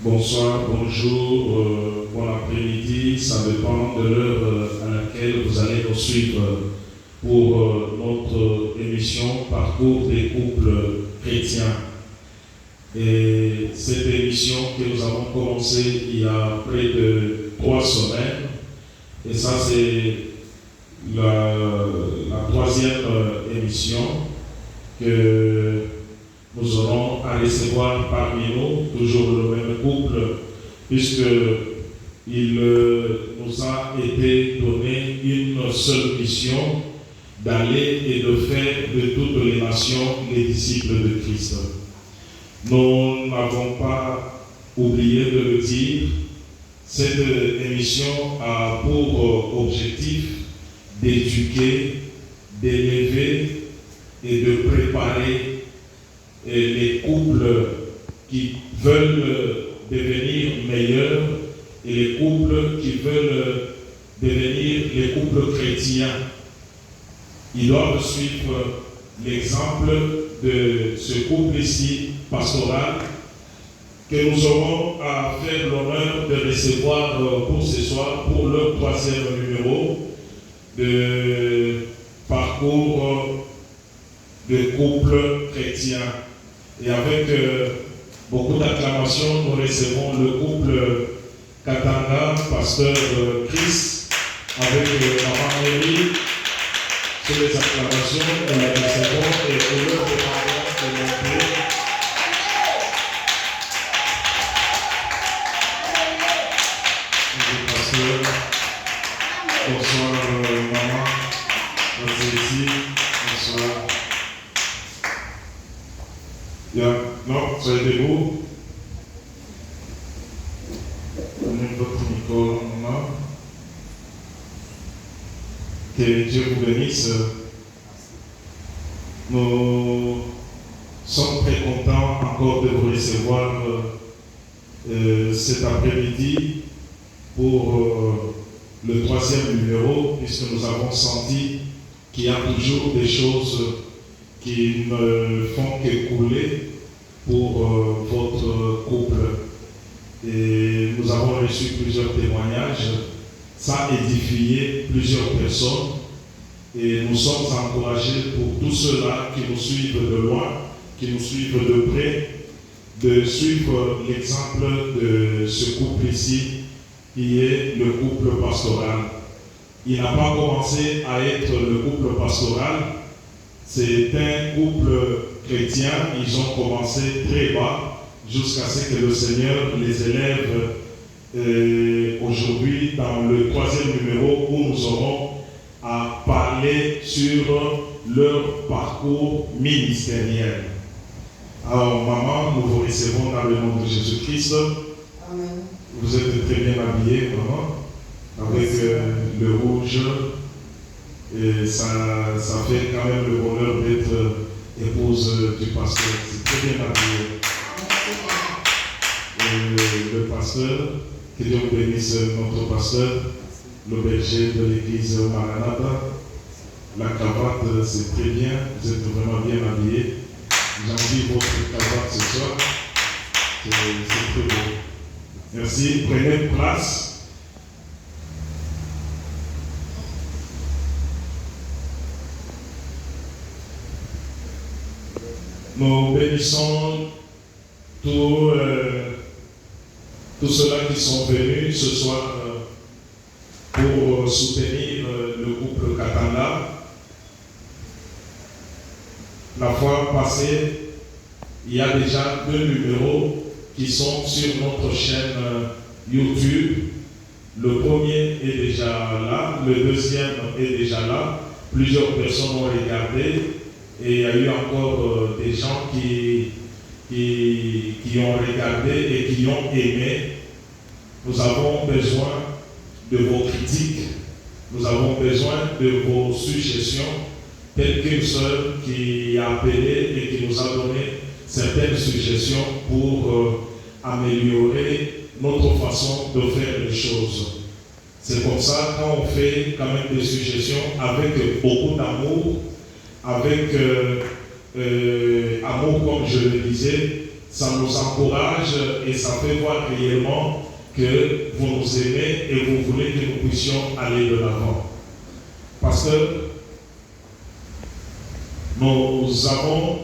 Bonsoir, bonjour, bon après-midi, ça dépend de l'heure à laquelle vous allez nous suivre pour notre émission Parcours des couples chrétiens. Et cette émission que nous avons commencée il y a près de 3 semaines, et ça c'est la 3e émission que nous aurons à recevoir parmi nous, toujours le même couple, puisqu'il nous a été donné une seule mission, d'aller et de faire de toutes les nations les disciples de Christ. Nous n'avons pas oublié de le dire, cette émission a pour objectif d'éduquer, d'élever et de préparer les couples qui veulent devenir meilleurs et les couples qui veulent devenir les couples chrétiens. Ils doivent suivre l'exemple de ce couple ici, pastoral, que nous aurons à faire l'honneur de recevoir pour ce soir, pour leur 3e numéro de parcours de couple chrétien. Et avec beaucoup d'acclamations, nous recevons le couple Katanga, pasteur Chris, avec maman Mary. Sur les acclamations, nous les recevons et nous leur demandons de monter. Pasteur, bonsoir maman, merci ici, bonsoir. Bien, non, soyez debout. Prenez votre micro, maman. Que Dieu vous bénisse. Nous sommes très contents encore de vous recevoir cet après-midi pour le 3e numéro, puisque nous avons senti qu'il y a toujours des choses qui ne font que couler pour votre couple. Et nous avons reçu plusieurs témoignages, ça a édifié plusieurs personnes et nous sommes encouragés pour tous ceux-là qui nous suivent de loin, qui nous suivent de près, de suivre l'exemple de ce couple ici, qui est le couple pastoral. Il n'a pas commencé à être le couple pastoral. C'est un couple chrétien, ils ont commencé très bas jusqu'à ce que le Seigneur les élève aujourd'hui dans le 3e numéro où nous aurons à parler sur leur parcours ministériel. Alors maman, nous vous recevons dans le nom de Jésus-Christ. Amen. Vous êtes très bien habillée, maman, avec le rouge. Et ça fait quand même le bonheur d'être épouse du pasteur. C'est très bien habillé. Et le pasteur, que Dieu bénisse notre pasteur, le berger de l'église Maranatha. La cravate, c'est très bien. Vous êtes vraiment bien habillé. J'envie votre cravate ce soir. C'est très beau. Merci. Prenez place. Nous bénissons tous ceux-là qui sont venus ce soir pour soutenir le couple Katanga. La fois passée, il y a déjà 2 numéros qui sont sur notre chaîne YouTube. Le premier est déjà là, le deuxième est déjà là. Plusieurs personnes ont regardé. Et il y a eu encore des gens qui ont regardé et qui ont aimé. Nous avons besoin de vos critiques. Nous avons besoin de vos suggestions. Telle qu'une sœur qui a appelé et qui nous a donné certaines suggestions pour améliorer notre façon de faire les choses. C'est comme ça, quand on fait quand même des suggestions avec beaucoup d'amour, avec amour, comme je le disais, ça nous encourage et ça fait voir réellement que vous nous aimez et vous voulez que nous puissions aller de l'avant. Parce que nous avons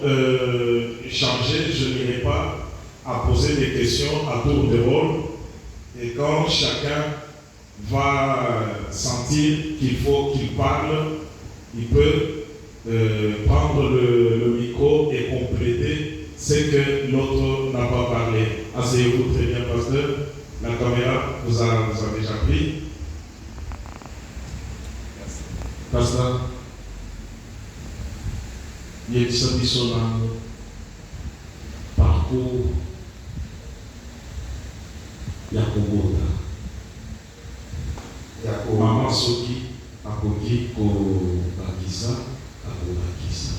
changé, je n'irai pas à poser des questions à tour de rôle. Et quand chacun va sentir qu'il faut qu'il parle, il peut prendre le micro et compléter ce que l'autre n'a pas parlé. Asseyez-vous très bien, pasteur. La caméra vous a déjà pris. Pasteur, il y a un parcours Yakobota. Maman Soki akoki ko bakisa akobakisa.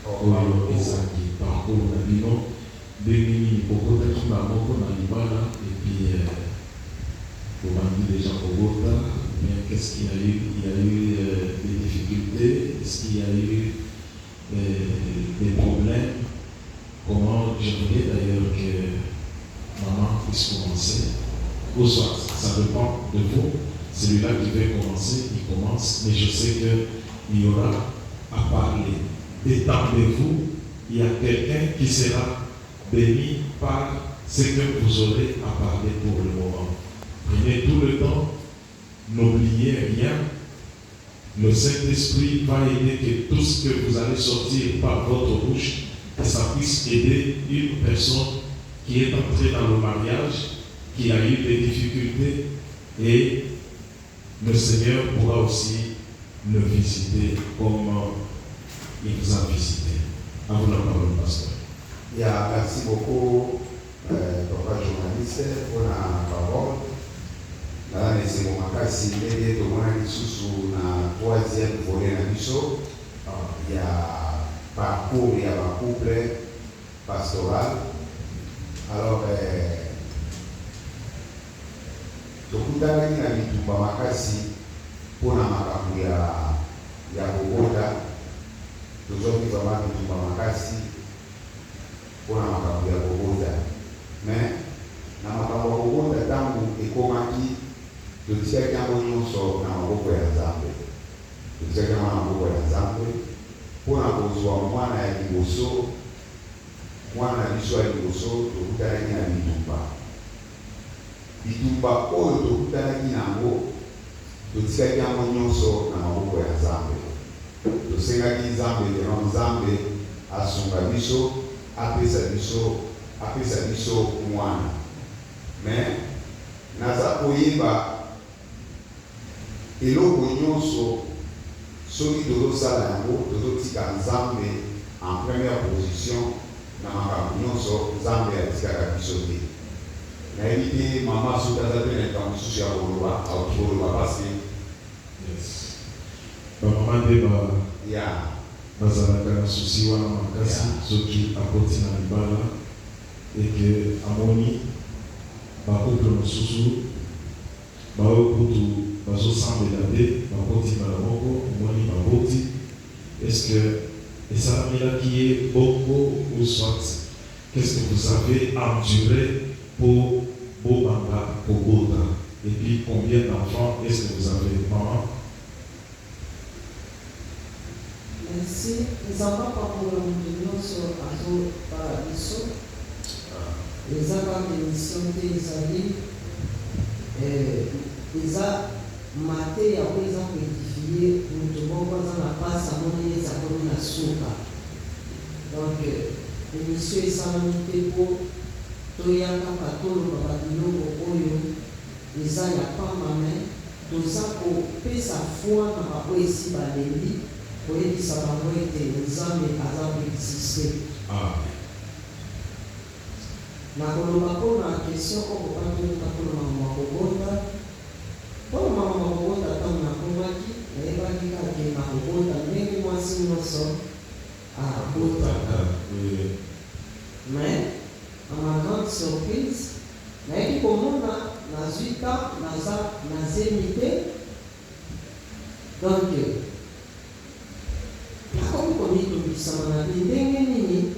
Oyo ezaki parcours na bino ndenge okotaki maboko na libala et puis obandi déjà kobota, mais qu'est-ce qu'il y a eu? Il y a eu des difficultés, est-ce qu'il y a eu des problèmes? Comment j'aimerais d'ailleurs que maman puisse commencer, ou soit ça dépend de vous, celui-là qui veut commencer, il commence, mais je sais qu'il y aura à parler. Détendez-vous, il y a quelqu'un qui sera béni par ce que vous aurez à parler pour le moment. Prenez tout le temps, n'oubliez rien. Le Saint-Esprit va aider que tout ce que vous allez sortir par votre bouche, que ça puisse aider une personne qui est entrée dans le mariage, qui a eu des difficultés, et le Seigneur pourra aussi le visiter comme il vous a visité. À vous la parole, pasteur. Merci beaucoup, papa journaliste, pour la parole. Là, c'est mon makasi, il y a na troisième volet na biso. Il y a parcours, il y a un couple pastoral. Alors, tokutangani na bitumba makasi pona makambo ya kobota. Tozoki vraiment bitumba makasi pona makambo ya kobota. Mais na makambo ya kobota tangu ekomaki totiaki yango nyonso na maboko ya Nzambe. Totiaki yango na maboko ya Nzambe mpona kozwa mwana ya liboso, mwana na biso ya liboso tokutanaki na bitumba. Bitumba oyo tokutanaki nango totikaki yango nyonso na maboko ya Nzambe. Tosengaki Nzambe lelo Nzambe asunga biso, apesa biso mwana. Mais naza koyeba eloko nyonso soki tozosala yango tozotika Nzambe en première position na makambo nyonso Nzambe atikaka biso te. Nayebi te mama soki aza pe na likambo mosusu ya koloba akoloba parce bamama nde bazalaka na susi wana makasi soki akoti na libala eke amoni bakouple mosusu baoyo kutu bazosambela te bakoti mbala moko omoni baboti. Est-ce que esalamilaki ye bongo ou soit qu'est-ce que vous avez enduré pour bobanga kobota? Et puis combien d'enfants est-ce que vous avez, maman? Merci. Nous avons parcouru l'union sur Azo Paradiso. Les avons l'émission des amis. Les a maté à présent édifié. Nous devons pas en passe à mon nez à mon asuka. Donc, l'émission est sans limite pour Toyaka Katolo Babadino Oyo. Les a y a pas ma main. Tout ça pour payer sa foi dans ma poésie Baléli. Pour que ça va être les hommes et les exister. Nakolobako na question ko kopanda nakolo mama kobonda. Pour mama kobonda tant na komaki, ebaki ka ke na kobonda ndenge mwasi nyonso a bota. Mais à ma grande surprise, nayebi komona na zuika na zemite. Donc nakomi komitobisama na ndenge nini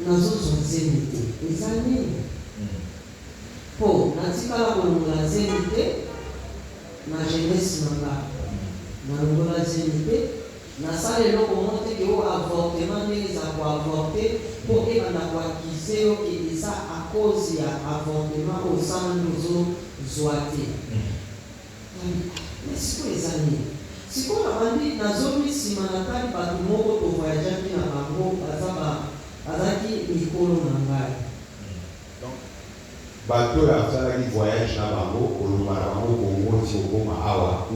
nazozwa nzembo te eza nini mpo natikala kolongola nzembo te na jeunesse na nga nalongola nzembo te nasala eloko moko te ke oyo avortement ndenge eza koavorte mpo ebanda koakize yo ke eza a cause ya avortement osala nde ozozwa te mais sikoyo eza nini sikoyo nabandi nazomi nsima natali bato moko tovoyageaki na bango azalaki mikolo na ngai bato oyo asalaki voyage na bango koloba na bango kongo ti okoma awa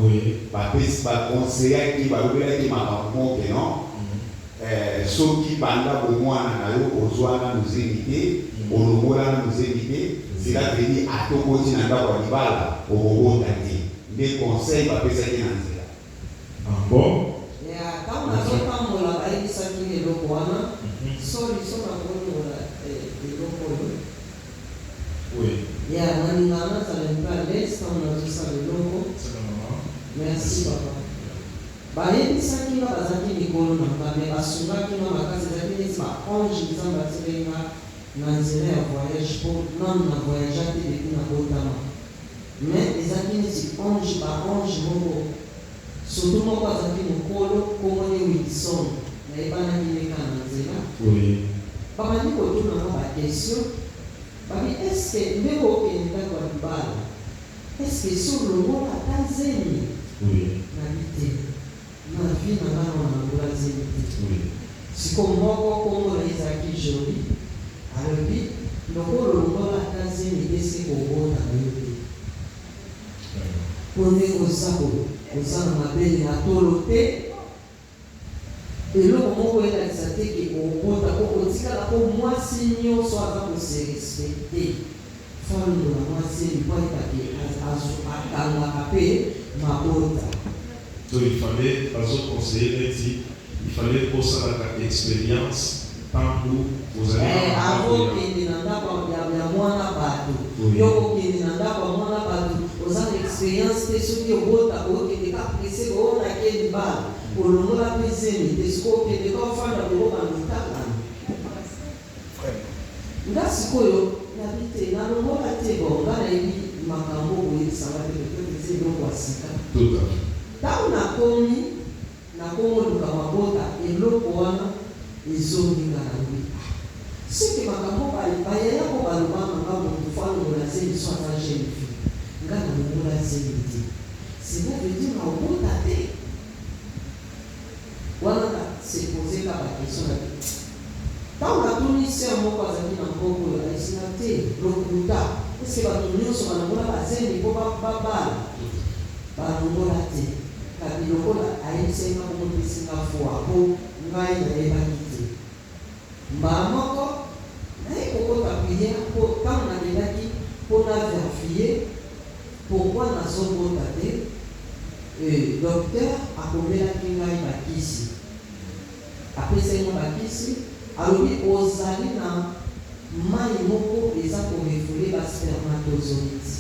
bapesi bakonseyaki balobelaki makambo moke non soki banda bomwana na yo ozwana nozemi te olongola na nozemi te cela veut dire atokoti na ndako ya libala okobota te nde conseil bapesaki na nzela bon ntango nazotambola bayebisaki eloko wana so nakolongola eloko oyo ya nalingana nazala mpe alese ntango nazosala eloko merci papa bayebisaki nga bazalaki mikolo na nga me basungaki nga makasi ezalaki neti baange nzambe atilenga na nzela ya voyage mpo nanu na voyage ate depi na botama mais ezalaki neti baange moko surtout moko azalaki mokolo komoni wilson nayebanaki leka na nzela babandi kotuna nga bakestion babi eske ndenge okende ndako ya libala eske so longola ata nzemi nabi te na vi na nga na longola nzemi te siko moko komona ezalaki joli alobi lokolo longola ata nzemi te se kobota na yo te mpo nde oza na mabele na tolo te eloko moko elakisa te ke obota po otikala po mwasi nyonso aza koserespecte falongola mwasi elipo etake akangaka mpe mabota donc il fallait bazoconseiller neti il fallait kosalaka expérience tant que vous allez avokende na ndako ya mwana bato yo kokende na ndako ya mwana bato oza na expérience te soki obota okende kaprese oonake libala olongola mpe zemi te soki okende kaofanda koloko mitakana nga sikoyo nabi te nalongola te bon nga nayebi makambo boyebisanga te eza eloko ya sika ntango nakomoluka mabota eloko wana ezoninga na lwi soki makambo bayaya ko balobanga nga motu falongola zemi so aza jeune fille nga nalongola zemi te cela veut dire naobota te wana sepose ka bakesion na ntango natuni ser moko azalaki na mboko oyo aisina te lokuta eske bato nyonso balongola bazemi mpo babala balongola te kabi lokola ayebisenga komopesinga fois mpo ngai nayebaki te mbala moko naye kokota priere mpo ntango nalelaki mpo na verifie pourkui nazobota te docteur akomelaki ngai bakisi apesenga bakisi alobi ozali na mai moko eza korefule baspermatozoïde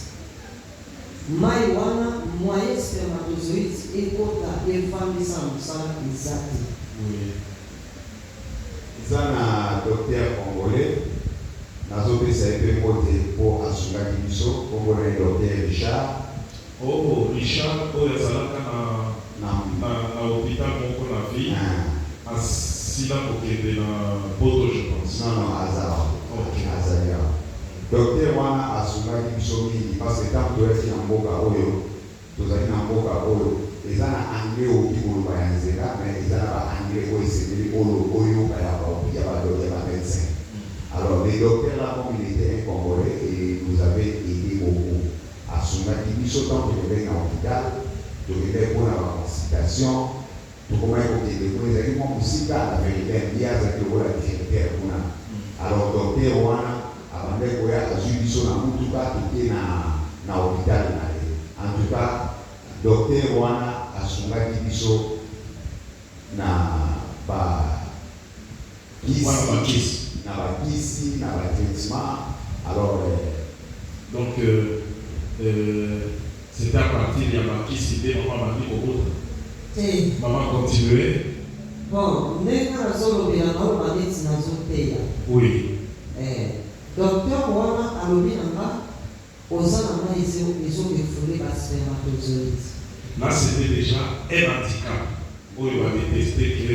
mai wana moye spermatozoïde ekota efambisa mosala eza te eza na docteur congolais nazopesa ye mpe mbote mpo asungaki biso kombo na ye docteur Richard Richard oyo azalaka na hôpital moko na ville asila kokende na poto je pense non azali awa docteur wana asungaki biso mingi parce que ntango toyaki na mboka oyo tozali na mboka oyo eza na anglais okoki koloba ya nzela mais eza na baanglais oyo esengeli oyoka ya bamédecin alors le docteur là comme il était un congolais et nous avait aidé beaucoup asungaki biso ntango tokendeki na hôpital tokendeki mpona baconsultation tokomaki kokende kuna ezalaki mwa mosika na véritable ye azalaki lokola directeur kuna alors docteur wana abandaki koya azwi biso na mutuka toke na hôpital na ye en tout cas docteur wana asungaki biso na bakisi na batraitement alors donc c'était à partir de la marquise de maman Bandi Kobota. Maman continuait. Bon, ndenge nazolobela naoloba neti nazoteya. Oui. Docteur wana alobi nanga oza nanga ezokefule baspermatozoïde. Là, c'était déjà un handicap. Où il va détester que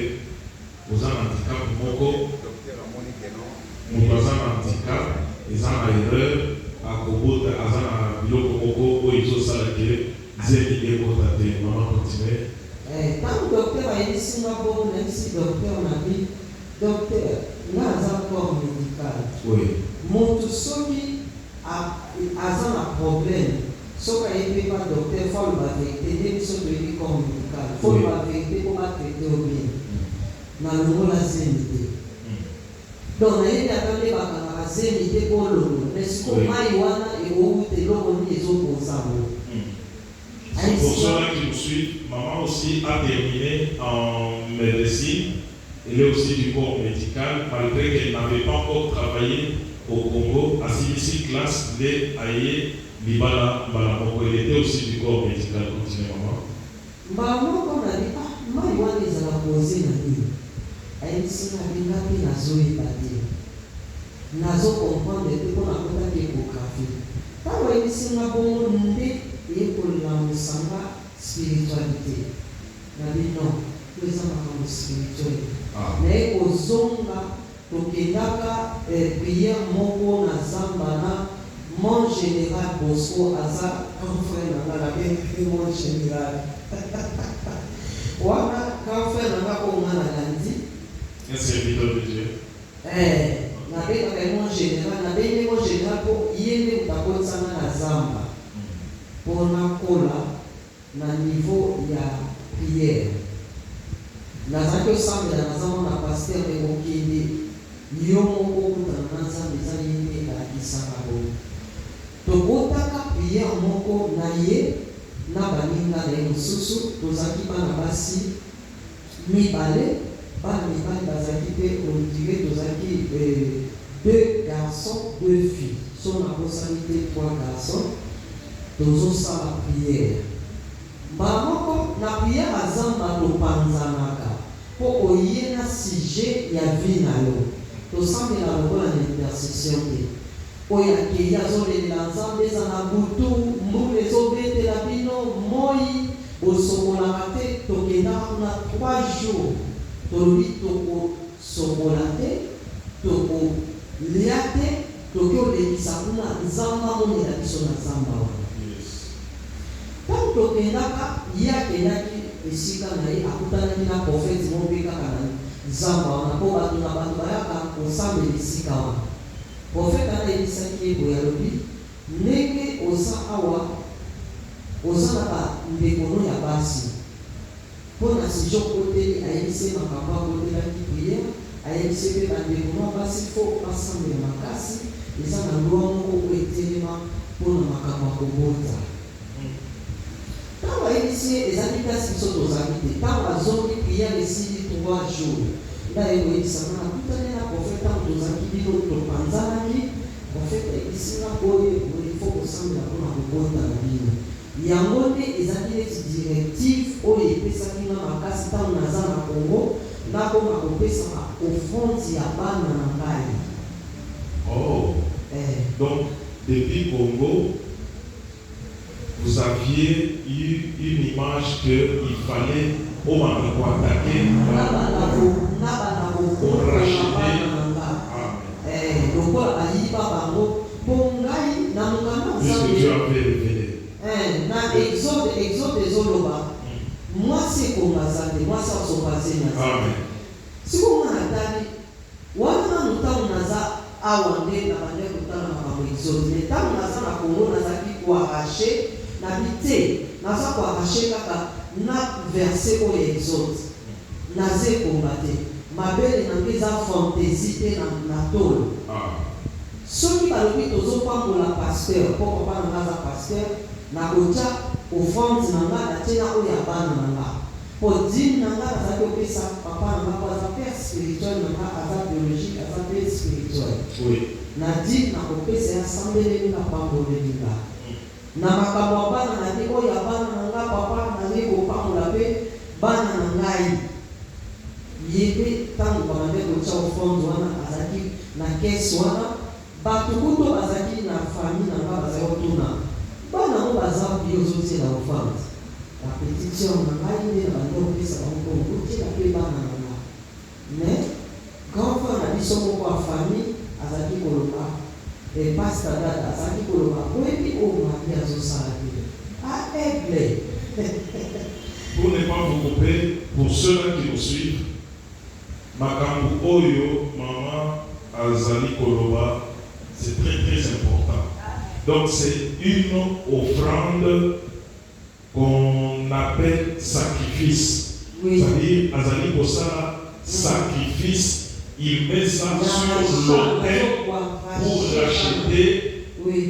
aux handicap, moko, mon handicap, ils ont une erreur à Kobo, à Biloko Moko, où ils ont salarié, ils ont dit que maman continue. Quand le docteur a dit Singapour, même si le docteur m'a dit, docteur, là, il y a un corps médical. Oui. Mon soki a un problème. Sauf qu'il n'y a pas de docteur, il faut le vérité, il faut le corps médical. Il faut le vérité pour traiter au bien. Dans le mot la zénité. Donc, il y a des la zénité pour l'eau. Mais ce qu'on a, il y a des gens qui sont opposés. Pour ceux qui nous suivent, maman aussi a terminé en médecine. Elle est aussi du corps médical, malgré qu'elle n'avait pas encore travaillé au Congo. À CBC classe, elle était aussi du corps médical. Continuez, maman. Maman, on a dit, maman, elle a posé la vie. Elle s'est dit, nazo épaté. Nazo comprendre que on a pas d'échographie. Quand elle s'est dit, et pour la spiritualité. La vie non, nous sommes spirituels. Mais aux zonga, tokendaka prière moko na zambana, mon général Bosco Aza, un frère n'a pas mon général. Wana, quand frère n'a pas on a grandi. Un serviteur de Dieu. N'avait mon général, n'avait mon général pour y aller au Takotana na zamba. Pour la cola, na niveau il y a prière. Na zaki osambe na zama na pasteur de mokindi, yo moko kutana na zamba ezali la kisaka bo. Tokotaka prière moko na ye na baninga na mosusu tozaki bana basi mibale bana mibale bazaki pe on dirait tozaki deux garçons, deux filles. Son apostolité 3 garçons. Tozo sa prière. Mamoko na prière azamba to panzanaka. Po oye na sujet ya vie na yo. To sambe la lokola na intercession te. Oya ke ya zole la nzambe za na butu mbule zo bete la bino moi osomola te tokenda na 3 jours. Tolobi toko somola te toko liate tokyo lekisa kuna nzamba moni la biso na nzamba. Tant tokendaka ye akendaki esika na ye akutanaki na profete moko kaka na nzamba wana mpo bato na bato bayaka kosambela esika wana. Profete anayebisaki ye boye alobi ndenge oza awa oza na bandeko ya basi mpo na sijo koteli ayebisi makambo akotelaki priere ayebisi mpe bandeko ya basi fo basambela makasi eza na lwa moko oyo etelema mpo na makambo ya kobota. Quand on a initié les habitations qui sont aux habités, quand on a zoné prière ici 3 jours, là il y a ça on a tout donné la prophète dans aux habités d'autres panzanaki, prophète ici là il faut qu'on semble la bonne dans la vie. Il y a un mot les habités directives où les personnes qui n'ont pas cassé dans la zone à Congo, là comme à couper ça au fond il y a pas dans la caille. Oh. Donc depuis Congo vous aviez eu une image qu'il fallait au moment pour attaquer, pour racheter. Puisque Dieu avait révélé. Exode des Oloba. Moi, c'est comme ça, moi, ça se passe. Amen. Si vous m'entendez, wana mutamu naza awande na bande kutana na Exode. Mais tant naza na Congo naza ki ko arracher na bité naza ko arracher kaka na verset au Exode. Naze combattre. Mabele na ngeza fantaisie te na tolo. Soki balobi tozopambola pasteur po papa na ngaza pasteur na kotia offrande na nga na tina oyo ya bana na nga po dîme na nga azali kopesa papa na nga po aza père spirituel na nga aza biologique aza père spirituel na dîme na kopesa ya sambeleli na pamboleli nga na makambo ya bana na ye oyo ya bana na nga papa nazali kopambola mpe bana na ngai fond wana azaki na caisse wana bato kuto bazaki na famille na nga bazaki otuna bana mo baza bio ozotela offrande la petite sœur na ngai nde na bandi opesa bango otela mpe bana na nga mais grand frère na biso moko ya famille azalaki koloba pasteur dada azalaki koloba oyebi oyo mari azosala te aigle. Pour ne pas vous couper, pour ceux-là qui nous suivent, Makambu Oyo, Maman Azali Koloba, c'est très très important. Donc c'est une offrande qu'on appelle sacrifice. Oui. C'est-à-dire, Azali Kosala, sacrifice, il met ça sur l'autel pour racheter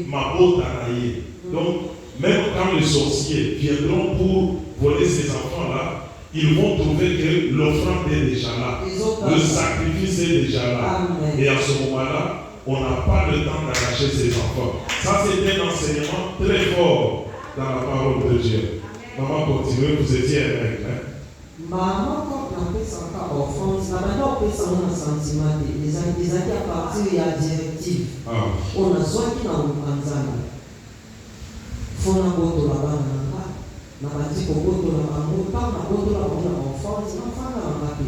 ma botte à naïe. Donc, même quand les sorciers viendront pour voler ces enfants-là, ils vont trouver que l'offrande est déjà là. Le sacrifice est déjà là. Amen. Et à ce moment-là, on n'a pas le temps d'arracher ces enfants. Ça, c'est un enseignement très fort dans la parole de Dieu. Maman, continuez, vous étiez un mec. Maman, quand on appelle ça encore offrande, la manière on peut ça un sentiment. Les années à partir de la directive. On a soin qui n'a pas de fona boto la bana na batiko boto la bango pa na boto la bango na enfance na fana na mapi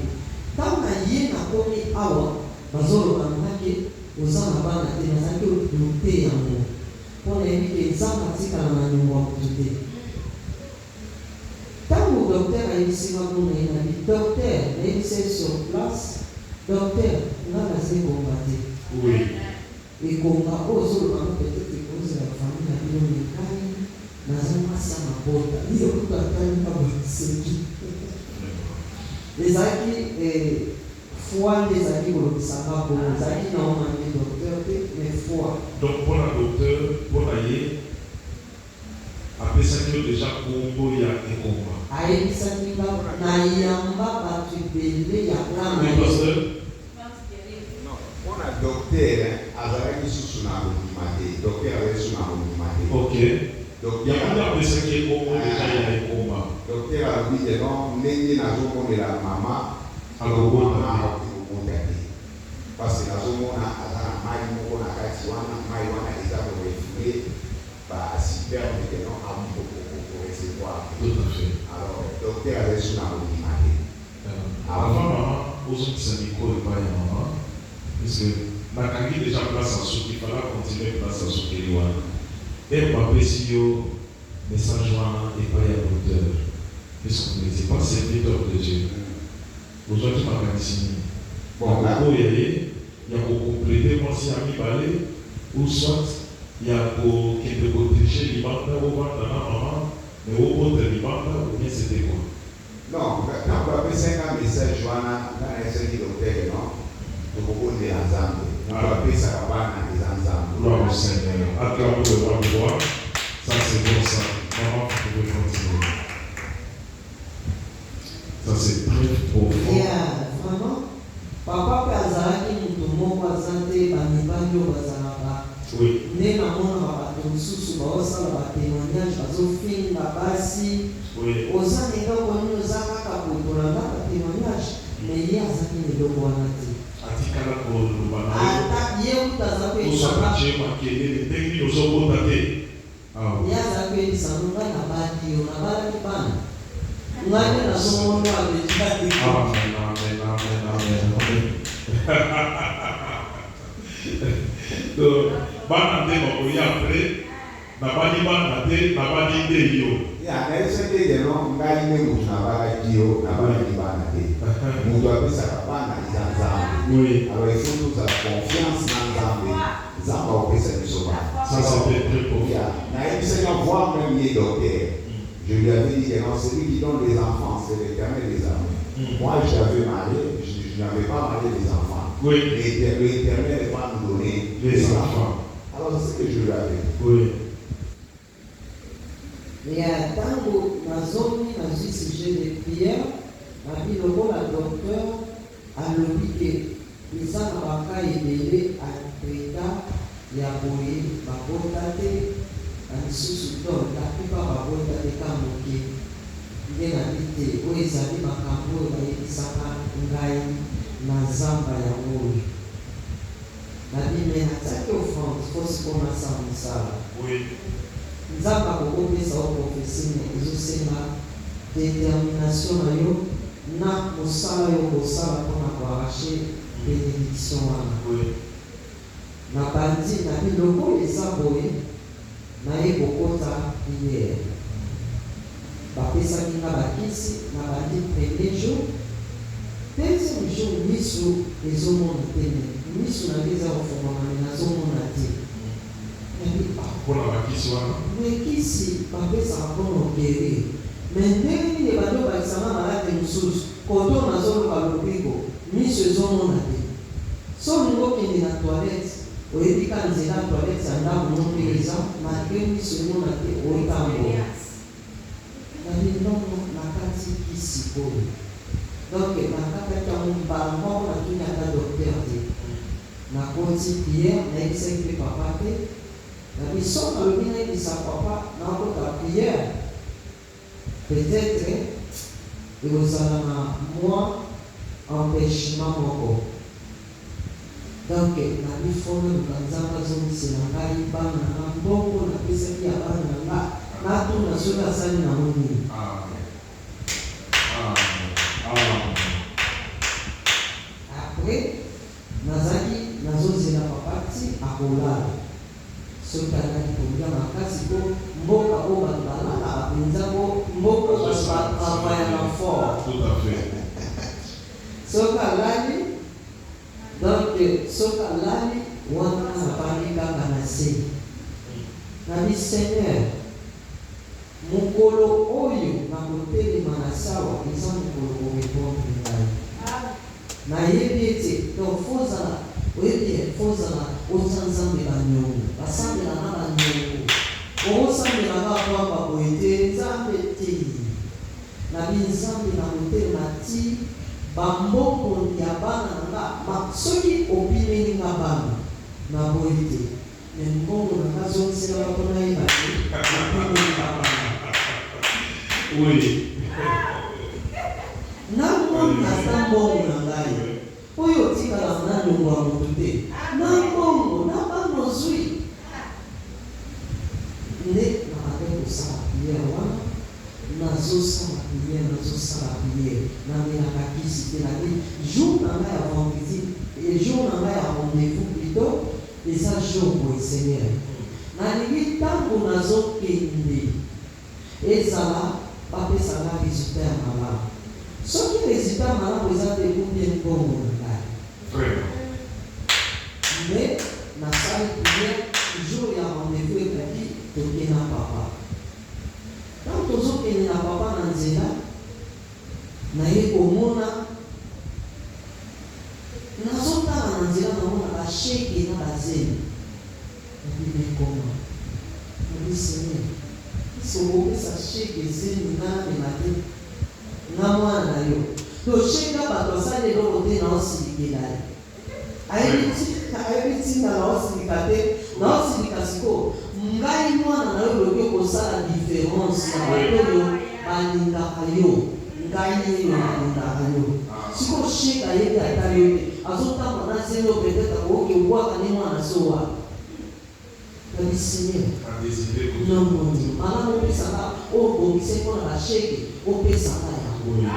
ta na ye na komi awa bazolo banake ozana bana te na zaki luté yango pona yiki nzamba tika na nyumba mutute tango docteur ayisi ngamo na ni docteur ayisi sur place docteur na se combattre Oui. et konga ozolo bango peut-être cause la famille na bino ni nazoma sama bota hiyo kutakani kama siki ezaki foi des aki ko sabako ezaki na oma ni docteur mais foi. Donc pour la docteur pour aller après ça que déjà kombo ya ekoma ayebisaki na yamba bato ebele ya plana. Oui, pasteur. Non, on a docteur azalaki susu na bondima te docteur azalaki susu na bondima te. Ok. Donc, il y a un peu ce qui est au monde déjà il y a un combat. Docteur a dit que non, n'est pas de la maman, alors on a parce que la zone on a maï on a katiwana maï on a déjà refusé bah super mais non à pour recevoir. Tout à fait. Alors docteur a reçu la bonne avant maman aux autres syndicats et pas y maman parce que Nakagi déjà place en sous il fallait continuer place en sous et Mbappé si yo message wana et pas y a docteur puisque vous n'êtes pas serviteur de Dieu aujourd'hui makanisi bon là il y a pour compléter moi si ami balé ou soit il y a pour qui peut protéger l'imanda ou vendre la maman mais au bout de l'imanda ou bien c'était quoi non quand Mbappé 5 message wana na essayer docteur non de proposer ensemble Mbappé ça va pas les ensemble. Gloire au Seigneur. Acclamons le roi de roi. Ça c'est bon ça. Maman, vous pouvez continuer. Ça c'est très profond. Yeah, vraiment. Papa pe azalaki mutu moko aza te bamibali oyo bazalaka nde namona bato mosusu baosala batémoignage bazofinga basi oza ndenge nini oza kaka kotola nga batémoignage mais ye azaki na eloko wana te atikala koloba na ata ye kuta aza koyebisa makelele ndenge nini ozobota te ye aza koyebisa no ngai nabali yo nabalaki bana ngai nde nazomona alejaki bana nde bakoya apres nabali bana te nabali nde yo naeseke lelo ngai nde motu nabalaki yo nabalaki bana te motu apesaka bana eza nzambe alors il faut tozala confiance na nzambe nzambe akopesa biso bana nayebisaka voir même ye docteur je lui avais dit que non celui qui donne les enfants c'est l'Éternel des armées moi j'avais marié je n'avais pas marié les enfants l'Éternel va nous donner les enfants alors c'est ce que je lui avais dit ya tango nazomi nazwi sujet de prière nabi lokola docteur alobi ke eza na baka ebele atreta ya boye babota te na lisusu don la plupart babota te ka moke nde nabi te oyo ezali makambo oyo bayebisaka ngai na zamba ya moyo. Na bime nataki offrande fosi koma sa msala. Oui. Nzamba kokopesa o profesine ezosenga détermination na yo na mosala yo kosala mpona koarrache bénédiction wana. Oui. Na bandi na biloko eza boye na ye kokota priere. Bapesaki nga bakisi na bandi premier jour. Deuxième jour miso ezomona tene. Miso na biza kofungwama nazomona te. Mpona bakisi wana. Mekisi bapesaka mpona opere. Me ndenge nini bando bakisanga malade mosusu koto nazoloba lobiko miso ezomona te. So olingi okende na toilette oyebi ka nzela ya toilette ya ndako moko eza malgré miso emona te oyekambo na mindomo na kati kisi oyo. Donc nakataki yango mbala moko natuni ata docteur te. Nakoti priere nayebisaki mpe papa te. Nabi soki alobi nayebisa papa nakota priere peut-être ekozala na mwa empêchement moko. Donc nabi fona luka nzambe azomisela ngai bana na mbongo napesaki ya bana na nga natuna soki asali na nini. Après nazaki nazozela papa ti akolala soki alaki kolia makasi po mboka oyo bato balalaka mpenza po mboka bavayaka fort. Tout à fait. Soki alali donc soki alali wana napali kaka na se. Nabi Seigneur mokolo oyo nakotelema na sawa eza mokolo korepondre ngai. Nayebi ete donc fozala oyebi fozala oza nzambe banyongo basambela na banyongo okosambela bakwamba boye te nzambe te. Nabi nzambe na kotelema ti bambokondi ya bana na nga soki obimeli nga bana na boye te me mbongo na nga zongisela bakona yeba te obimeli nga bana. Oui. Namoni ata mbongo na ngai oyo otikala na nyongo ya moto te na mbongo na bana ozwi nde nabande kosala priere wana nazosala priere namelaka kisi te nabi jour na ngai ya vendredi jour na ngai ya rendez-vous plutôt eza jour boye Seigneur nalingi ntango nazokende ezala bapesanga résultat ya malamu. Soki résultat ya malamu eza te kumbie mbongo na ngai. Mais nasali priere jour ya rendez-vous ekoki tokende na papa. Tant tozokende na papa na nzela naye komona nazotala na nzela namona basheke na bazeli nabi koma nabi Seigneur sokopesa sheke zeni namela te nga mwana na yo to sheka bato asali eloko te naosilikela ye ayebi ntina naosilika te naosilika siko ngai mwana na yo loki kosala différence ya bato oyo balingaka yo ngai yeyo nalingaka yo siko sheka yebi ata yo te azotamba na zeli o peut-être akoki obwaka ne mwana sowa nabi Seigneur namoni malamu opesaka oyo bongise mpona basheke opesaka yango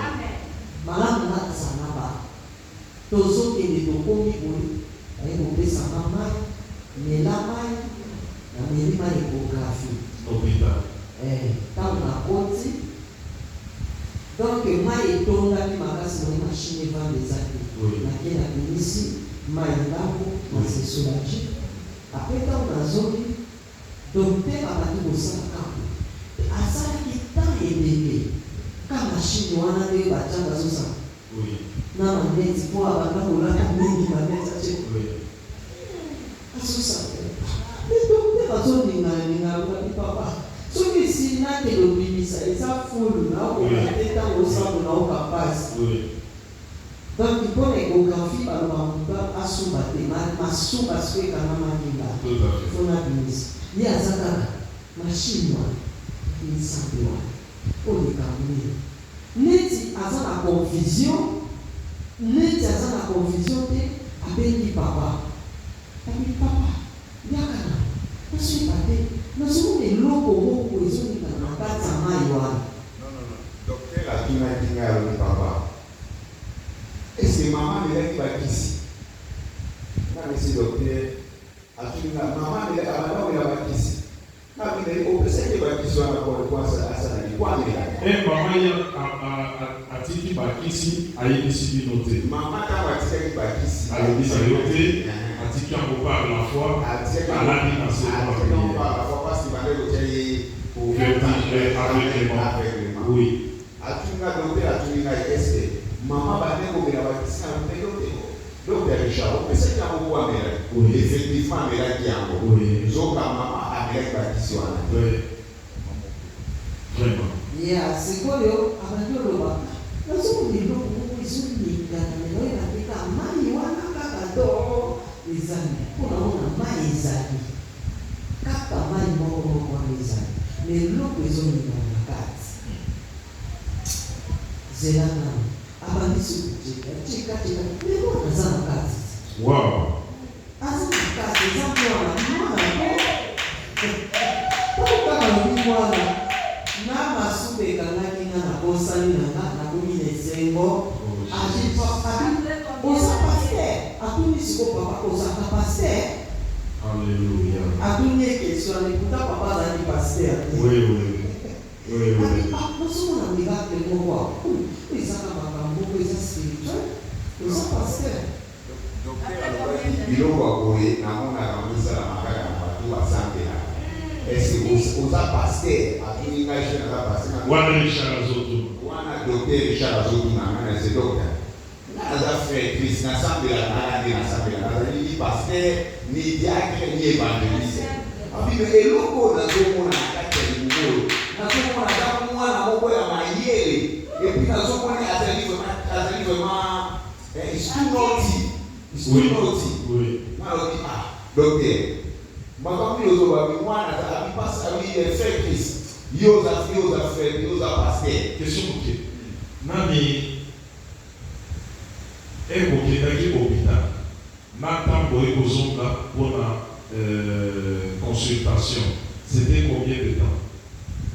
malamu nakasana ba tozokende tokomi boye aye kopesaka mai mela mai na meli mai ekografi ntango nakoti donc mai etongaki makasi na mashine evande eza te nake nabimisi mai ndako nasesolaki apres ntango nazongi docteur abandi kosala kambo asalaki ntan ebele ka mashine wana nde batianga azosala na maneti mpo abanda kolata mingi maneti ace azosala nde docteur azoninganinga lokabi papa soki esili nakende obimisa eza fulu naokoka te ntango osambo naoka mpasi donc mpona ekographie baloba moto asumba te masuba soki ekangamanginga mpona bimisa ye aza kaka mashine wana nsambe wana oyo ekambi neti aza na confusion neti aza na confusion te abengi papa papa yakana nasoyeba te nazomona eloko moko ezolingana na kati ya mai wana. Docteur atunaki ngai alobi papa ese mama amelaki bakisi ngamisi docteur atunga mama amelaka bakisi ngamile opesaki bakisi wana kwasa asana likwamela mama ya atiki bakisi ayebisi bino te. Mama ntango atikaki bakisi ayebisa yo te atiki yango par la foi alandi na sepasi bandeko tya ye aveuglement. Oui. Atunga docteur atungi ngai eske mama bandeko mela bakisi na mpelo te docteur Richard opesaki yango kwamela effectivement amelaki yango nzoka mama amelaki bakisi wana. Vraiment. Ya sikoyo abandi oloba nazomona eloko moko ezolingana lelo elapeka mai wana kaka to ezali mpona mona mai ezali kaka mai moko wana ezali me eloko ezolingana na kati zela nano abandi sokuceka lelo wana aza na kati aza na kati eza mwana kaka lobi mwana na masupe ekangaki nga na bosani na nga nakomi na esengo oza paster atuni siko papa ozaka paster. Alléluia. Atuni ekestion alekuta papa azali paster nazomona miracle moko oyo ezaka makambo moko eza spirituel oza paster. biloko akoye namonaka mosalamaka na bato basambela eske oza paster atuni ngai je naza paster wana Richard azotuna wana docteur Richard azotuna nga na ese docteur naza frère Christ nasambela nanga nde nasambela nazali ni paster ni diacre ni évangéliste abibe eloko nazomona na kati ya libungolo nazomona ata mwana moko ya mayele epuis nazomona azali vraiment istunoti nalobi docteur makambo yozoba mwana abipasa abi frère Christ yoza frère yoza pasteur. Question ok. Nani ekokendaki hôpital na ntango ekozonga mpona consultation, c'était combien de temps?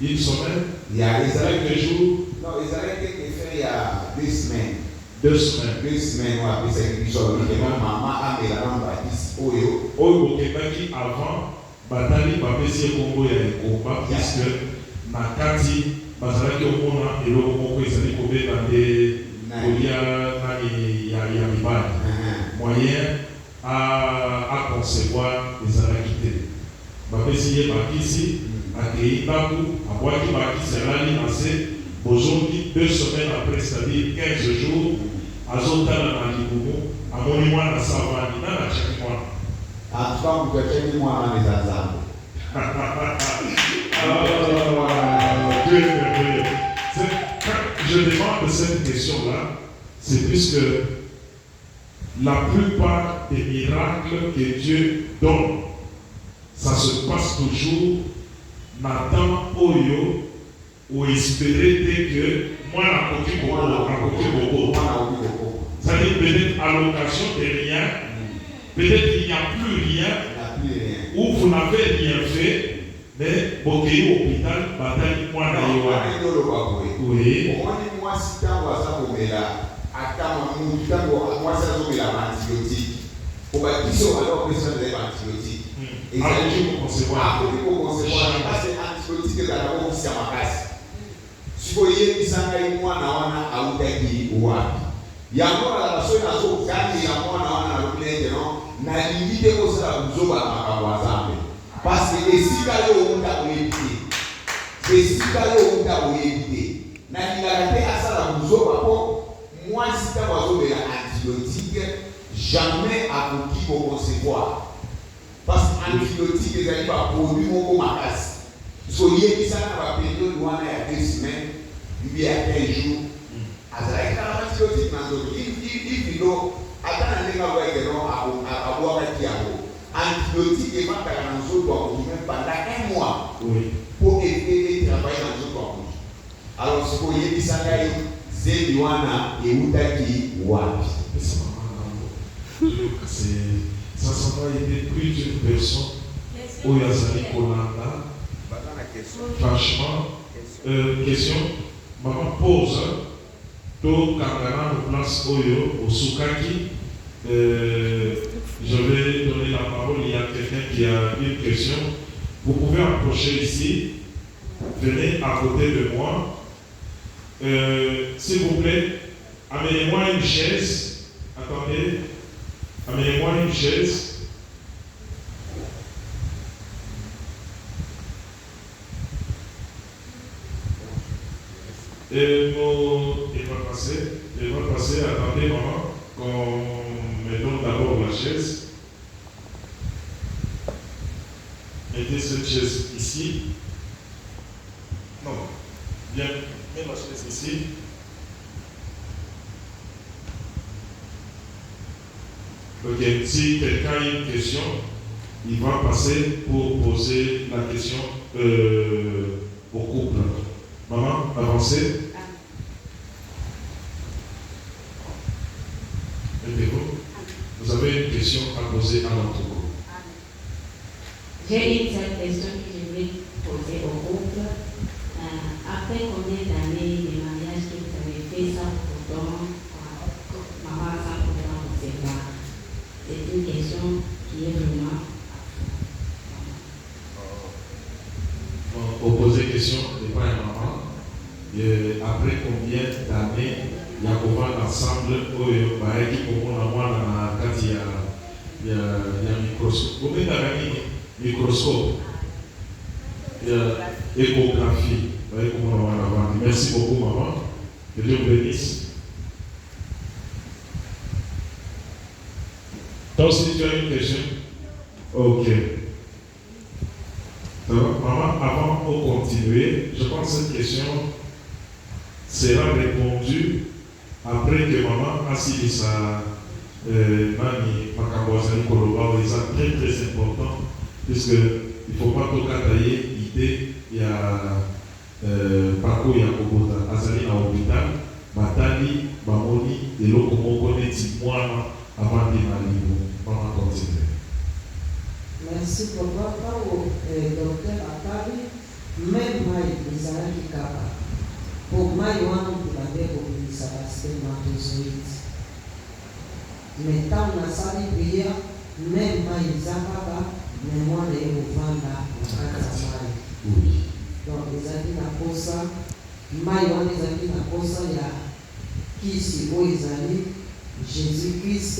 Une semaine? Il y a quelques jours? Non, ils avaient été faits il y a 2 semaines. 2 semaines. 2 semaines, on a fait cette émission. Maman a mis la langue baptiste. Oyo okendaki avant batali bapesi ekombo ya ekopa puisque na kati bazalaki omona eloko moko ezali kobeta nde kolia nani ya mibali moyen à concevoir ezalaki te bapesi ye bakisi akei baku abwaki bakisi alali na se bozongi 2 semaines après c'est-à-dire 15 jours azotala na libumu amoni mwana savani na nachaki mwana atuka mukacheni mwana mezazambo. Je demande cette question-là, c'est puisque la plupart des miracles que Dieu donne, ça se passe toujours Nathan Oyo ou espérer que moi la coquille c'est-à-dire peut-être à l'occasion de rien, peut-être qu'il n'y a plus rien, ou vous n'avez rien fait, mais au hôpital, bataille moi oui. Moi si tango aza komela atama mutu tango moi ça komela antibiotique pour ba kiso alors personne de antibiotique et ça je peux concevoir parce que antibiotique là d'abord c'est makasi siko yebi sanga mwana wana autaki wapi yango la baso na so kandi ya mwana wana ruplete no na limite ko sala kuzoba makambo azambe parce que esika yo unda oyebite esika yo unda oyebite na lingalate asala kuzoba po mwasi tango azobela antibiotique jamais akoki koconcevoir parce que antibiotique ezali baproduit moko makasi so yebisana na baperiode wana ya 2 semaines bibi ya 15 jours azalaki kala antibiotique na nzoto ifilo ata na ndenge akoyeke no abwakaki yango antibiotique evandaka na nzoto akoki même pendant 1 mois po etravaille na nzoto akoki alors sikoyebisa ngai zeli wana eutaki wapi? Ça va aider plus d'une personne où il y a Zali Kolanda. Franchement, question, maman pose, tout Kangana nous place Oyo, au Sukaki. Je vais donner la parole, il y a quelqu'un qui a une question. Vous pouvez approcher ici, venez à côté de moi. S'il vous plaît, amenez-moi une chaise. Attendez, amenez-moi une chaise. Et il va passer, attendez maman, qu'on me donne d'abord la chaise. Mettez cette chaise ici. Non, bien, mets la chaise ici. Ok, si quelqu'un a une question, il va passer pour poser la question au couple. Maman, avancez. Mettez-vous. Vous avez une question à poser à notre groupe. J'ai une seule question que je voulais poser au couple. Après combien d'années de mariage que vous avez fait ça pourtant, maman sans pourtant on ne sait pas. C'est une question qui est vraiment. Pour poser question, n'est pas un maman. Après combien d'années il y a combien ensemble qui quand il y a microscope. Combien d'années microscope, échographie. Merci beaucoup maman. Que Dieu vous bénisse. Toi aussi tu as une question? Ok. Donc, maman, avant de continuer, je pense que cette question sera répondue après que maman a signé sa Nani Makambouazani Koloba, c'est très très important, puisque il ne faut pas tout tailler l'idée, il y a parcours, il y a Kobota, Azali à l'hôpital, Batali, Bamoni, et l'autre Moko, Netimoana, avant de m'allier. Maman continue. Merci pour votre parole, docteur Atali. Même moi, ils allaient qui capable. Pour moi, il y a un peu de spermatozoïdes. Mais tant qu'on a sali prière, même moi, ils allaient mais moi, les enfants là, oui. Donc, les amis na kosa, moi, les amis na kosa, il y a qui si vous, les amis, Jésus-Christ,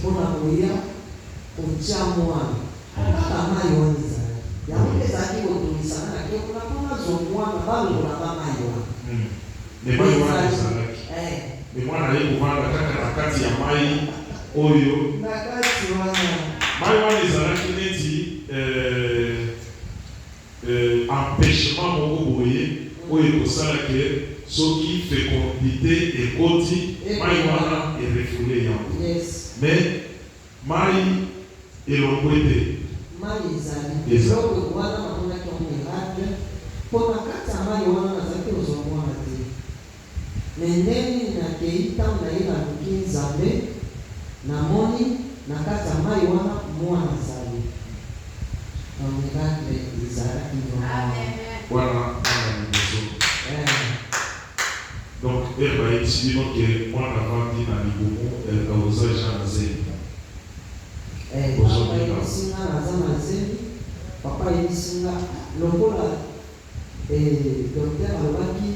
pour la prière. Otia mwana kama yoniza yango ezali kotumisana na ke kuna kuna zomwana balongola bamayiwa ne mwana ezalaki ne mwana ye kovanda kaka na kati ya mai oyo na kati wana mai wana ezalaki neti empêchement moko boye oyo ekosala ke soki fécondité ekoti mai wana erefule yango mais mai elongwete mali ezali ezoko wana namonaki yango miracle mpona kati ya mali wana nazalaki ozomwana te me ndenge nakei ntango naye naluki nzambe namoni na kati ya mali wana mwana azali miracle ezalaki wana liboso donc ebayebisi bino ke mwana avandi na libumu aoza jean na zeli papa yebisinga naza na zeli papa yebisinga lokola docteur alobaki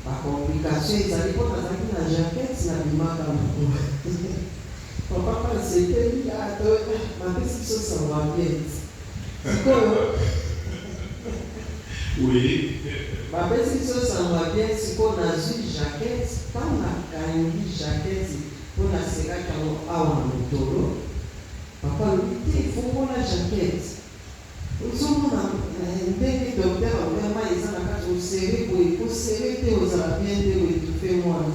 bacomplikation ezali mpo nazalaki na jaquette na bimaka moko papa pasepeli mapesi biso sangoabiete sikoyo oui bapesi biso sangoabiete sikoyo nazwi jaquette ntango nakangi jaquette mpo nasekaki yango awa na motolo papa lobi fongola jaquette ozomona ndenge docteur alobema eza na kati osere boye kosere te ozala bien te oetufe mwana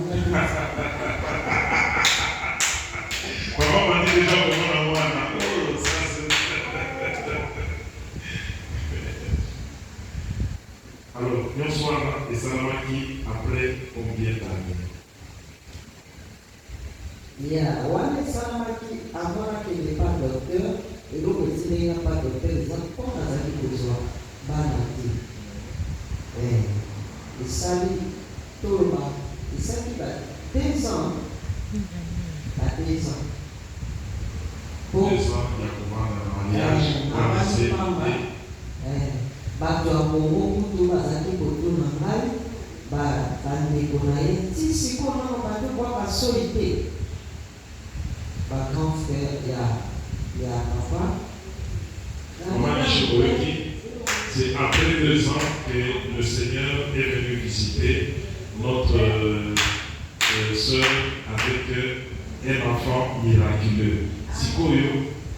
papa bandi deja komona mwana alors nyonso wana esalamaki après combien d'années? Yeah, wana esalamaki avant akende pa docteur eloko etindenga pa docteur eza mpo nazali kozwa bana te esali toloba esali ba 2 ans ba 2 ans 2 ans ya kovanda na mariage bato ya Kongo kutu bazalaki kotuna ngai bandeko na ye ti sikoyo nano bato bwaka soi te grand frère ya papa. C'est après 2 ans que le Seigneur est venu visiter notre sœur avec un enfant miraculeux. Sikoyo,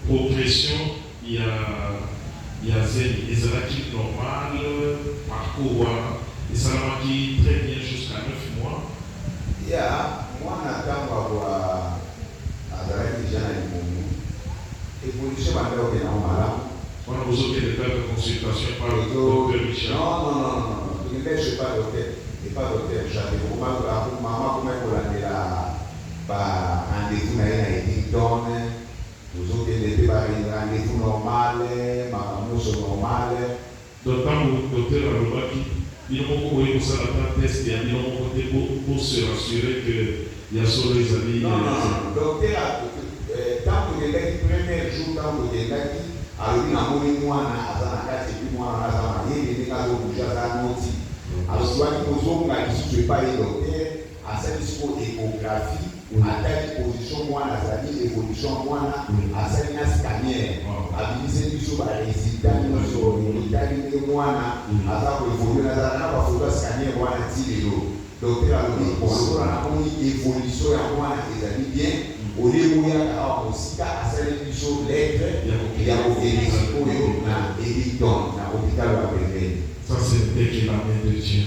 progression, il y a Zéni, Ezraki normal, parcours, et ça m'a dit très bien jusqu'à 9 mois. Moi, j'attends azalaki déjà na libomi évolution bandeko ke na malamu wana bozokende kaka consultation par le docteur Richard. Non, tokende chez pas docteur et pas docteur Richard mama koma kolandela ba rendez-vous na ye na Eddington tozokende te ba rendez-vous normal makambo nyonso normal donc ntango docteur alobaki bino moko boye kosala ta test ya bino moko te pour se rassurer que il y a solo les amis. Non, docteur, tant que les premiers jours, tant que les gars, alors il y a un moment à la case et puis moi à la manière, il y a des gens qui ont dit, alors soit ils posent un je ne suis pas un docteur, à cette échographie, à telle position, moi, à cette évolution, moi, à cette scanner, à diviser du sous par les résultats, nous sommes moi, à ça pour évoluer, à ça pour scanner, moi, à tirer. Docteur a dit, on a une évolution à moi, les amis bien, au lieu où il y a aussi à celle qui sont lettres, il y a au Vénézuela, na Eddington, na hôpital à Bénin. Ça, c'est dès qu'il a mis de Dieu.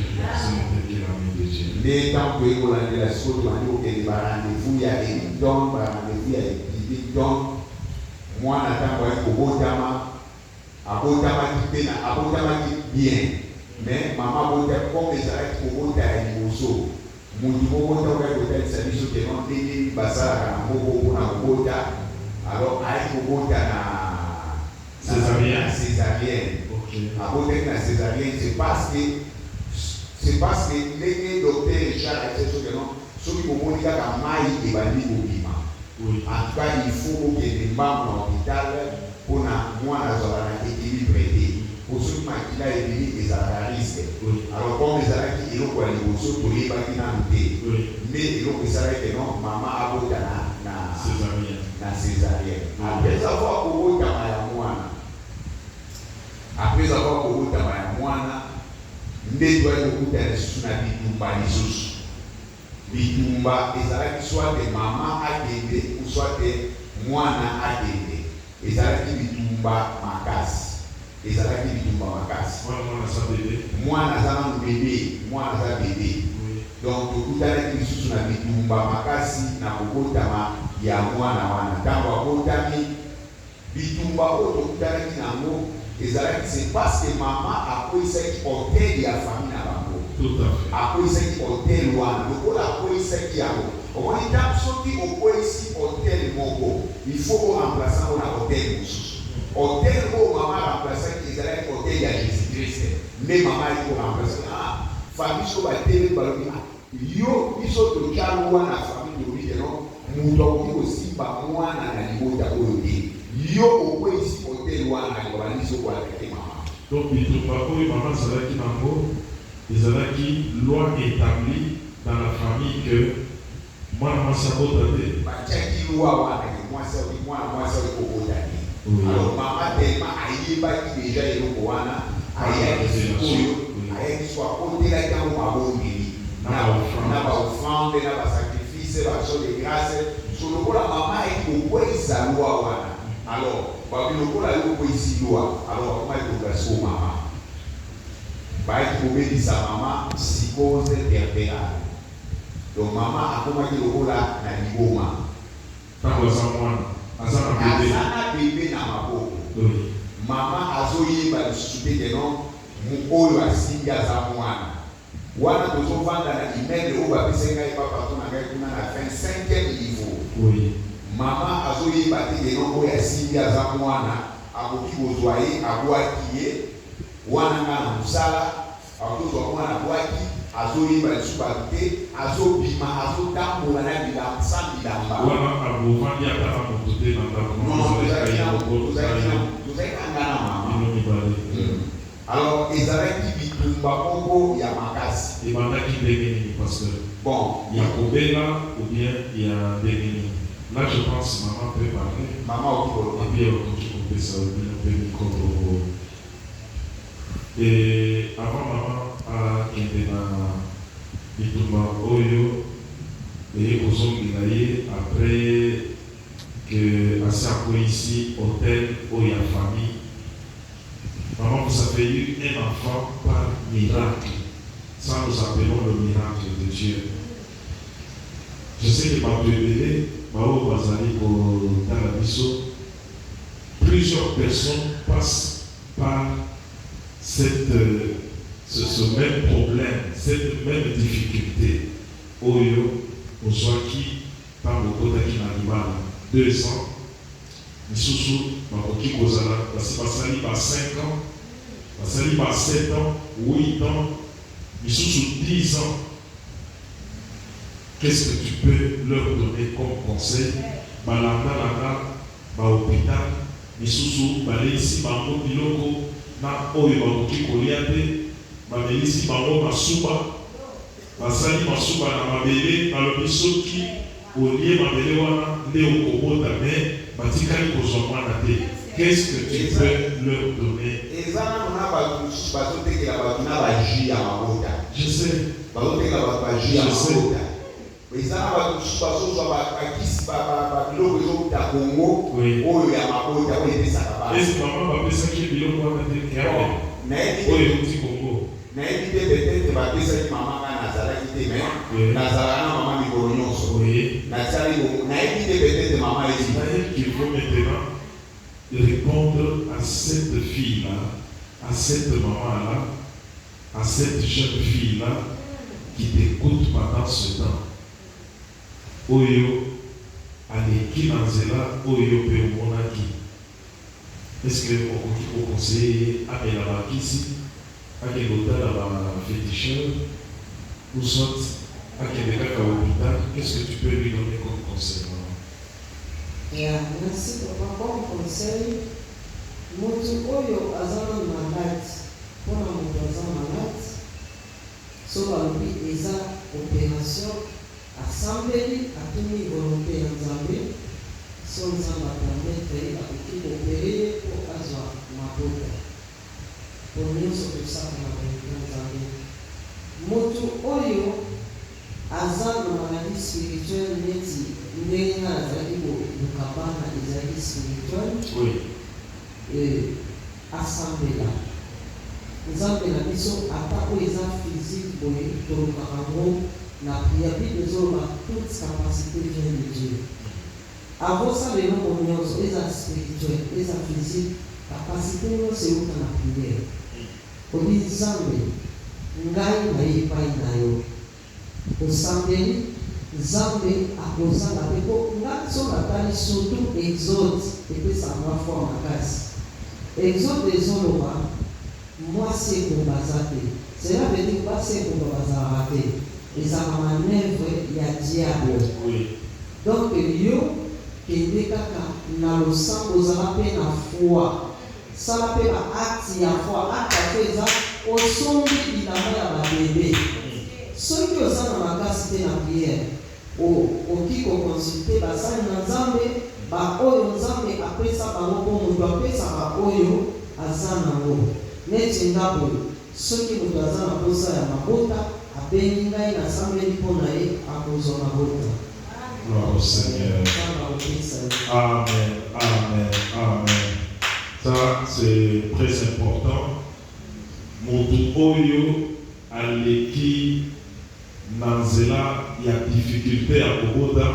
Les temps que vous avez la chose, vous avez des rendez-vous, il y a Eddington, rendez-vous, il y a Eddington. Moi, j'attends pour Abotama qui bien. Mais maman bote comme les arrêts pour bote à l'imoso. Mon niveau bote au bote c'est biso qui non déni basara na moko pour na bote. Alors aïe pour bote na césarienne. À bote na césarienne c'est parce que les docteurs Richard a dit que non, ceux qui vont mourir à maï et bandi au bima. En tout cas il faut que les membres de l'hôpital pour na moi na zona équilibre. Pour ceux qui ont été des risques. Alors, comme les arrêts qui ont été pour les bâtiments, mais ils ont dit que non, maman a voté na césarienne. Après avoir voté après avoir voté à Moana, nous devons voter sur la bitumba. Bitumba, les arrêts qui soit de maman à Dende ou soit de Moana à Dende. Les arrêts qui bitumba Makas. Les arrêts qui bitumba Makas. Moi, je suis bébé. Donc, tout à l'heure, je suis bitumba Makasi, na kokotama ya mwana wana. Tango akotami bitumba oto tout à l'heure nango. Les arrêts, c'est parce que maman a pris cette hôtel de la famille na bango. Tout à fait. A pris cette hôtel wana. Donc, a pris cette yango. On dit tant que qui au point ici hôtel moko, il faut qu'on remplace un hôtel moussous. Hôtel où maman remplace qui est hôtel de Jésus-Christ. Mais maman il faut remplacer. Ah, famille sur la télé baloni. Yo, ils sont de Chalouan à famille de lui non. Moudon aussi par moi na niveau d'abord. Yo au point ici hôtel wana na sur quoi avec maman. Donc il ne faut pas que maman s'arrête qui n'en ils avaient qui loi établie dans la famille que moi ça vaut d'aller. Bah tiens qui loi wana moi ça au d'aller. Alors maman tellement aïe ba qui déjà est au wana aïe qui soit côté là quand on va bondir. Na ba offrande na ba sacrifice ba chose de grâce sur le coup la maman est au point sa loi wana. Alors ba le coup la loi ici loi. Alors comment il faut faire ça maman? Bah il faut obéir sa maman psychose terminale. Donc maman a commencé le coup là na niveau ma. Tango sa mwana. Azana bébé na maboko. Maman azoyeba lisusu te non mu oyo asimbi aza mwana. wana tozovanda na immeuble oyo bapesi ngai papa to na ngai kuna na 25e niveau. Oui. Mama azoyeba te lelo oyo asimbi aza mwana akoki kozwa ye abwaki ye wana nga na mosala akoki kozwa mwana abwaki azoyeba lisusu bato te azobima azotambola na bilamba sans bilamba Wana abovandi ata na moto te na ndako. tozalaki na nga na mama. Alors ezalaki bitumba moko ya makasi. Ebandaki ndenge nini pasteur? Bon, Il y a Kobela ou bien il y a Béni. Là, je pense maman peut parler. Maman Et puis, on peut ça, on peut micro. Et avant maman a été dans Bitumba Oyo et aux hommes après que assez après ici, hôtel, Oya famille. Maman, vous avez eu un enfant par miracle. Ça, nous appelons le miracle de Dieu. Je sais que ma bébé, Mao Bazali pour Talabiso, plusieurs personnes passent par ce même problème, cette même difficulté. Oyo, Ozwaki, par le Kodaki Nanimal, 2 ans, Misusu, Makoki Kozala, Basali par 5 ans, Basali par 7 ans, 8 ans, Misusu 10 ans. Qu'est-ce que tu peux leur donner comme conseil? Balanga, hôpital, Misusu, Balisi, Bango, Biloko, na Oyo, Bakoki Koliate, Balisi, Bango, Masuba, Basali, Masuba, na Mabele, Balobisoki, Olie, Mabele, Wana, Léo, Kobo, Dame, Batikali, Kozomana, qu'est-ce que tu peux leur donner? Je sais. Est-ce que maman va penser qu'il est biloko wana te oyo euti Congo? nayebi te peut-être bapesaki mama nga nazalaki te me nazalaka na mama mikolo nyonso nasali nayebi te peut-être mama esi. Il faut maintenant répondre à cette fille-là, à cette maman-là, à cette jeune fille-là qui t'écoute pendant ce temps. Oyo aleki na nzela oyo pe omonaki. Est-ce que okoki koconseiller amela bakisi akende kotala baféticheur ou soit akende kaka hôpital? Qu'est-ce que tu peux lui donner comme conseil? Merci papa. Comme conseil, motu oyo azana malade mpona moto aza malade so balobi eza opération asambeli atuni volonté ya Nzambe so Nzambe apermettre akoki koopere ye mpo azwa mabota po nyonso tosala na volonté ya Nzambe. Motu oyo aza na maladie spirituelle neti ndenge nga azalaki koluka bana ezalaki spirituelle asambela Nzambe na biso ata oyo eza physique boye tolukaka ngo na prière. Bible ezoloba toute capacité vient de Dieu. Avosala eloko nyonso eza spirituel eza physique capacité nyonso euta na prière. Obi Nzambe ngai naye epai na yo osambeli Nzambe akozala mpe po ngai so natali surtout Exode epesaka foi makasi. Exode ezoloba mwasi ekomba aza te. Cela veut dire basi ekomba bazalaka te. ezalaka manœuvre ya diable. Donc yo kende kaka na losango ozala mpe na foi sala mpe baacte ya foi. Acte ya foi eza osombi bilamba ya babebe. Soki oza na makasi te na priere okoki kokonsulte basali na Nzambe baoyo Nzambe apesa bango mpo moto apesaka oyo aza nango. Neti ndabo soki moto aza na posa ya mabota abengi ngai nasambeli mpo na ye akozwa mabota. Gloire au Seigneur. Amen, amen, amen. Ça, c'est très important. Motu oyo aleki nanzela ya difficulté à Koboda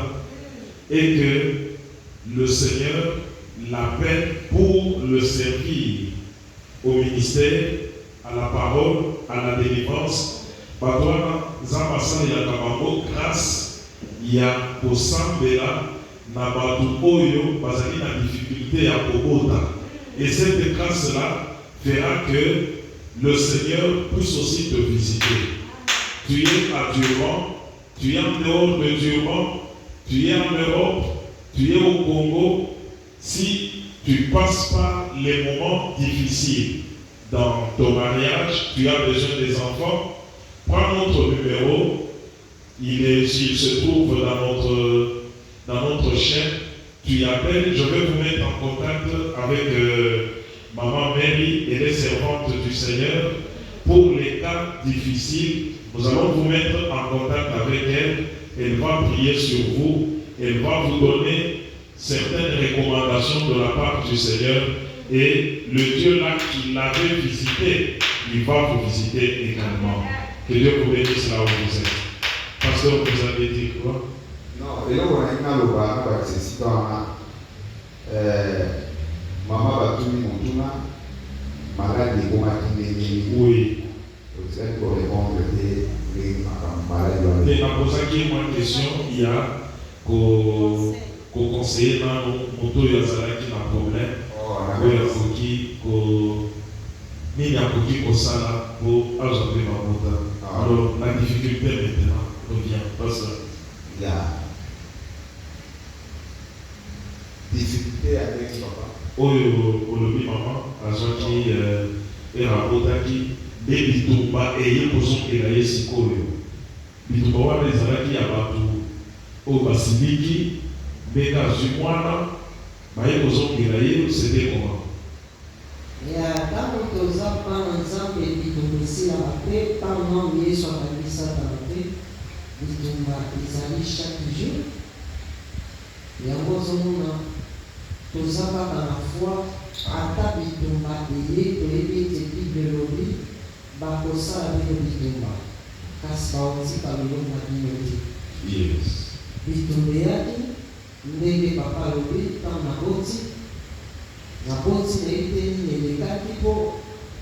et que le Seigneur l'appelle pour le servir au ministère, à la parole, à la délivrance Batouana, Zambasa et Yakamamo, grâce, il y a au Sambela, Nabatu Oyo, Bazali, la difficulté à Kobota. Et cette grâce-là fera que le Seigneur puisse aussi te visiter. Tu es à Durban, tu es en dehors de Durban, tu es en Europe, tu es au Congo. Si tu passes par les moments difficiles dans ton mariage, tu as besoin des enfants, prends notre numéro, s'il se trouve dans notre chaîne, tu appelles, je vais vous mettre en contact avec Maman Mary et les servantes du Seigneur. Pour les cas difficiles, nous allons vous mettre en contact avec elle. Elle va prier sur vous, elle va vous donner certaines recommandations de la part du Seigneur. Et le Dieu là qui l'avait visité, il va vous visiter également. Que Dieu vous bénisse là où vous êtes. Pasteur, vous avez dit quoi? Non, et là on a une aloba, c'est maman Batumi Montuna, malade de Komakine. Oui. Vous êtes pour répondre les malades. Et dans pour ça qui est une question, il y a qu'au conseiller dans moto yazala qui n'a problème. Oui, il y a qui ko sala pour ajouter ma moto. Alors la difficulté maintenant revient parce que il y a difficulté avec papa. Olobi maman agent qui est rapporté de bitumba eye kozongela ye sikoyo bitumba wana ezalaki ya bato oyo basiliki mbeka azwi mwana baye kozongela ye c'était comment? Ya ntango toza mpana nzambe bitumba esilaka mpe ntango mwana yesu akabisaka mpe bitumba ezali chaque jour yango ozomona toza kaka na foi ata bitumba eye toyebi ete bible elobi bakosala bino bitumba kasi baotika biloko na bino te. Bitumba eyaki ndenge papa alobi ntango naboti nayebi te nini elekaki mpo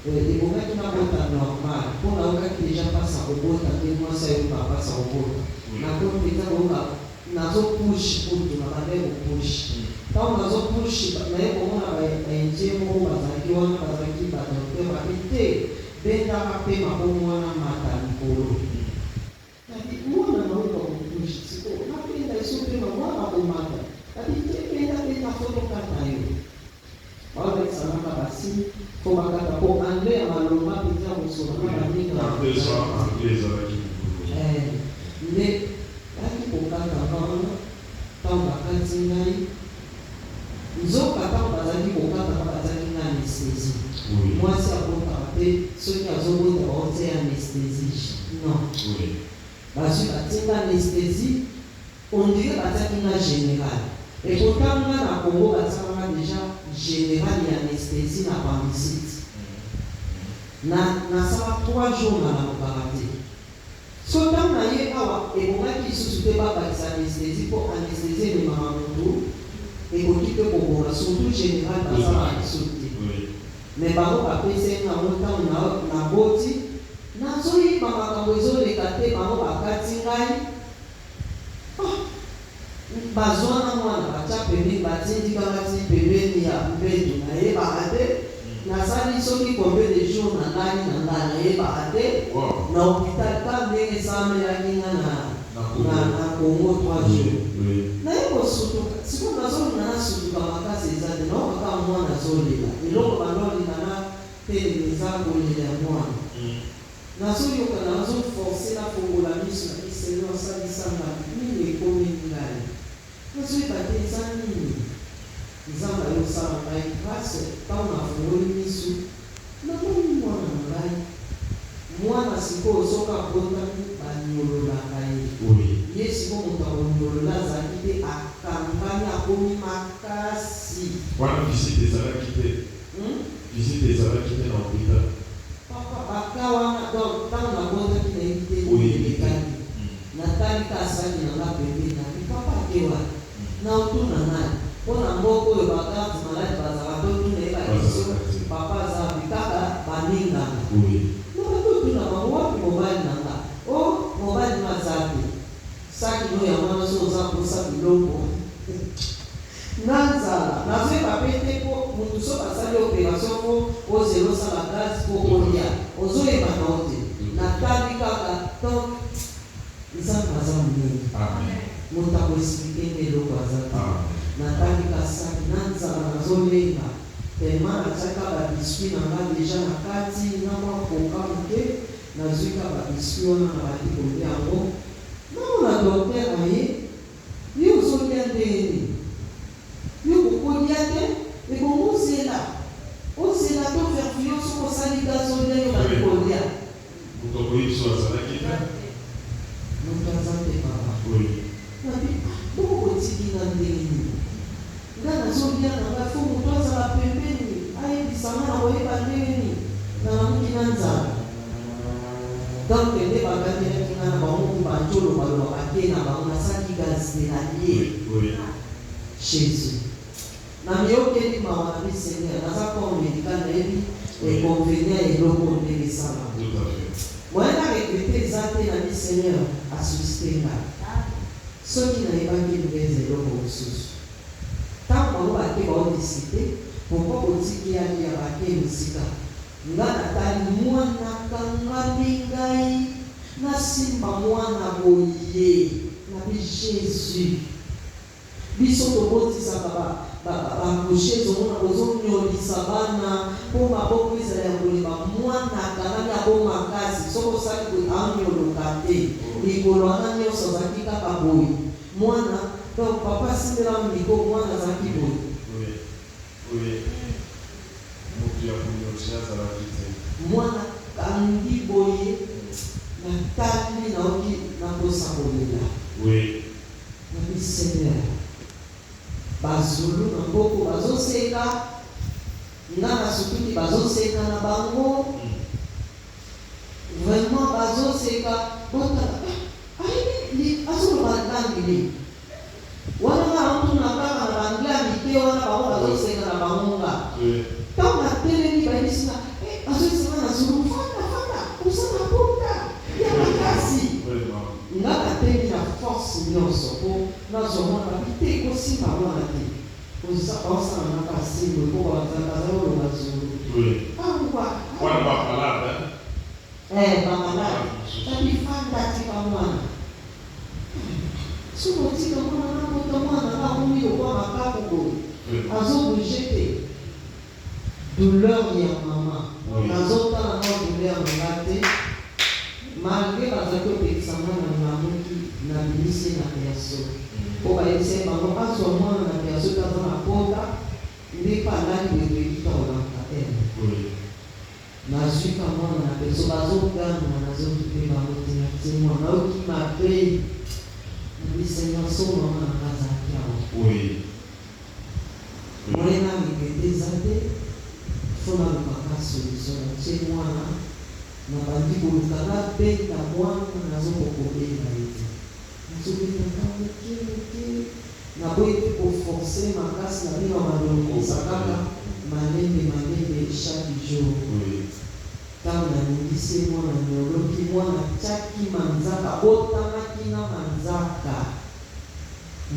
ebomaki nabota normal mpo naokaki deja mpasa kobota nde mwasi ayoka mpasa kobota nakomi mpenza koyoka nazopushi kutu na bandai kopushi ntango nazopushi naye komona baindie moko bazalaki wana bazalaki badokter babi te bendaka mpe makomo wana mata likolo nabi mwana naoka kopushi siko napenda eso mpe mamwana komata nabi te benda mpe nafotokata yo baolekisanaka basi fo bakata po angle ya maloma mpenza mosola na baninga nde yaki kokata wana ntango bakati ngai nzoka ntango bazalaki kokata bazalaki na anesthésie mwasi abotaka mpe soki azobota baotia anesthésie non bazwi batinga anesthésie ondire batiaki na général ekotanga na Congo batikaka deja général ya anesthésie na appendicite nasala 3 jours na nakokaka te so ntango na ye awa ebongaki lisusu mpe babakisa anesthésie mpo anesthésie ememaka motu ekoki mpe kobonga surtout général bazala biso te me bango bapesi yango ntango naboti nazoyiba makambo ezoleka te bango bakati ngai bazwana mwana batya pembeni batindikaka ti pembeni ya mbeto nayebaka te nasali soki combien de jour na ngai na ngai nayebaka te na hôpital ka ndenge esamelaki nga na Congo 3 jours naye kosutuka siko nazolinga nasutuka makasi eza te naokaka mwana azolela eloko bandolinga na telema eza kolela ya mwana nazoyoka nazoforce nafongola miso na iselo asalisanga nini ekomi ngai nazoyeba te eza nini nzambe ayosala ngai grâce ntango nafungoli miso namoni mwana na ngai mwana sikoyo soki abotami baniololaka ye sikoyo moto akoniolola azalaki te akangani akomi makasi wana visite ezalaki te visite ezalaki te na hôpital papa baka wana ntango nabotaki nayebi te elekaki natali ka asaki na nga pembeni nabi papa ake wana naotuna ngai mpo na mboka oyo bakarte maladi bazala totuna yebakiso papa azabi kaka baningana nabakotuna bango wapi mobali na nga formation pour zéro ça la gaz pour Olia. Ozo et Manote. Nathalie Kaka, donc, ils ont pas amené. Amen. Nous t'avons expliqué le bazar. Nathalie Kassa, Nanza, Nazolenga. Tellement la Tchaka va biscuit, n'a pas déjà la Kati, n'a pas pour Kamuke, n'a Zuka va biscuit, on a dit pour bien haut. Non, la docteur a dit, il y a aussi bien des. Il y a beaucoup de gens, et bon, c'est là. On s'est là pour faire fouiller sur le syndicat solidaire de la Colia. Vous comprenez sur la Salakita? Nous présentons papa. Oui. Beaucoup de gens qui n'ont pas de ngana zombia na bafumu toza la pembeni ai bisama na weba nini na mkinanza donc les bagage qui na ba mu ba tolo ba lo ba kena ba na saki gazi na lié Jésus na mioke ni ma na Seigneur na za ko médical na ebi et convenir et le monde de ça tout à fait moi na recruter zate na Seigneur à susciter là ceux qui n'avaient pas qui les éloges ressources. Tant qu'on va décider, pourquoi on-t-il y a musika? Ngana tali mwana kangalingai na simba mwana boye na Jésus. Biso tobotisa ba coucher zomona bozonyolisa bana po maboko ezala koleba mwana kangali aboma kasi soko saki ko anyoloka te likolo ana nyonso azalaki kaka boye mwana. Donc, papa, si nous avons dit que moi, nous avons dit oui. moi, quand dit boye, na tali na oki na kosa boye. Oui. Na Seigneur. Bazulu na boko bazo seka. Ngana sukuti bazo seka na bango. Vraiment bazo seka. Bota. Ai ni azo bandangi. Wana mtu nakaka na bangla mikeo wana bao bazosenga na bangonga. Tant na tele ni baisina bazosenga na zulu fanda usana puta ya makasi. Ngaka tele na force nyonso po na zomona bite ko simba wana te. Usa pausa na kasi ko bazanga zalo bazulu. Oui. Kwa wana bapalada. Bapalada. Tabi fanda tika mwana. Souvent, si on a un peu de douleur, il y a maman. Dans autres cas, douleur, malgré la examen, on a ministre la personne. Pour essayer de voir à ce moment, la personne qui a la porte, il n'est pas là de réduire dans la terre. Na suka mwana na personne, la zone gagne, la zone qui peut m'amener, moi, là qui m'a payé. Oui, Seigneur, son maman a casa aqui. Oui. Morena me desate, foi na minha solução. Che mwana na bandi bulukana benta mwana na zo kokobela ete. Nzobeta kama ke na boye ko forcer makasi na bino malongo sakaka malembe chaque jour. Oui. Kama na ningise mwana nyoloki mwana chaki manzaka botamaki na manzaka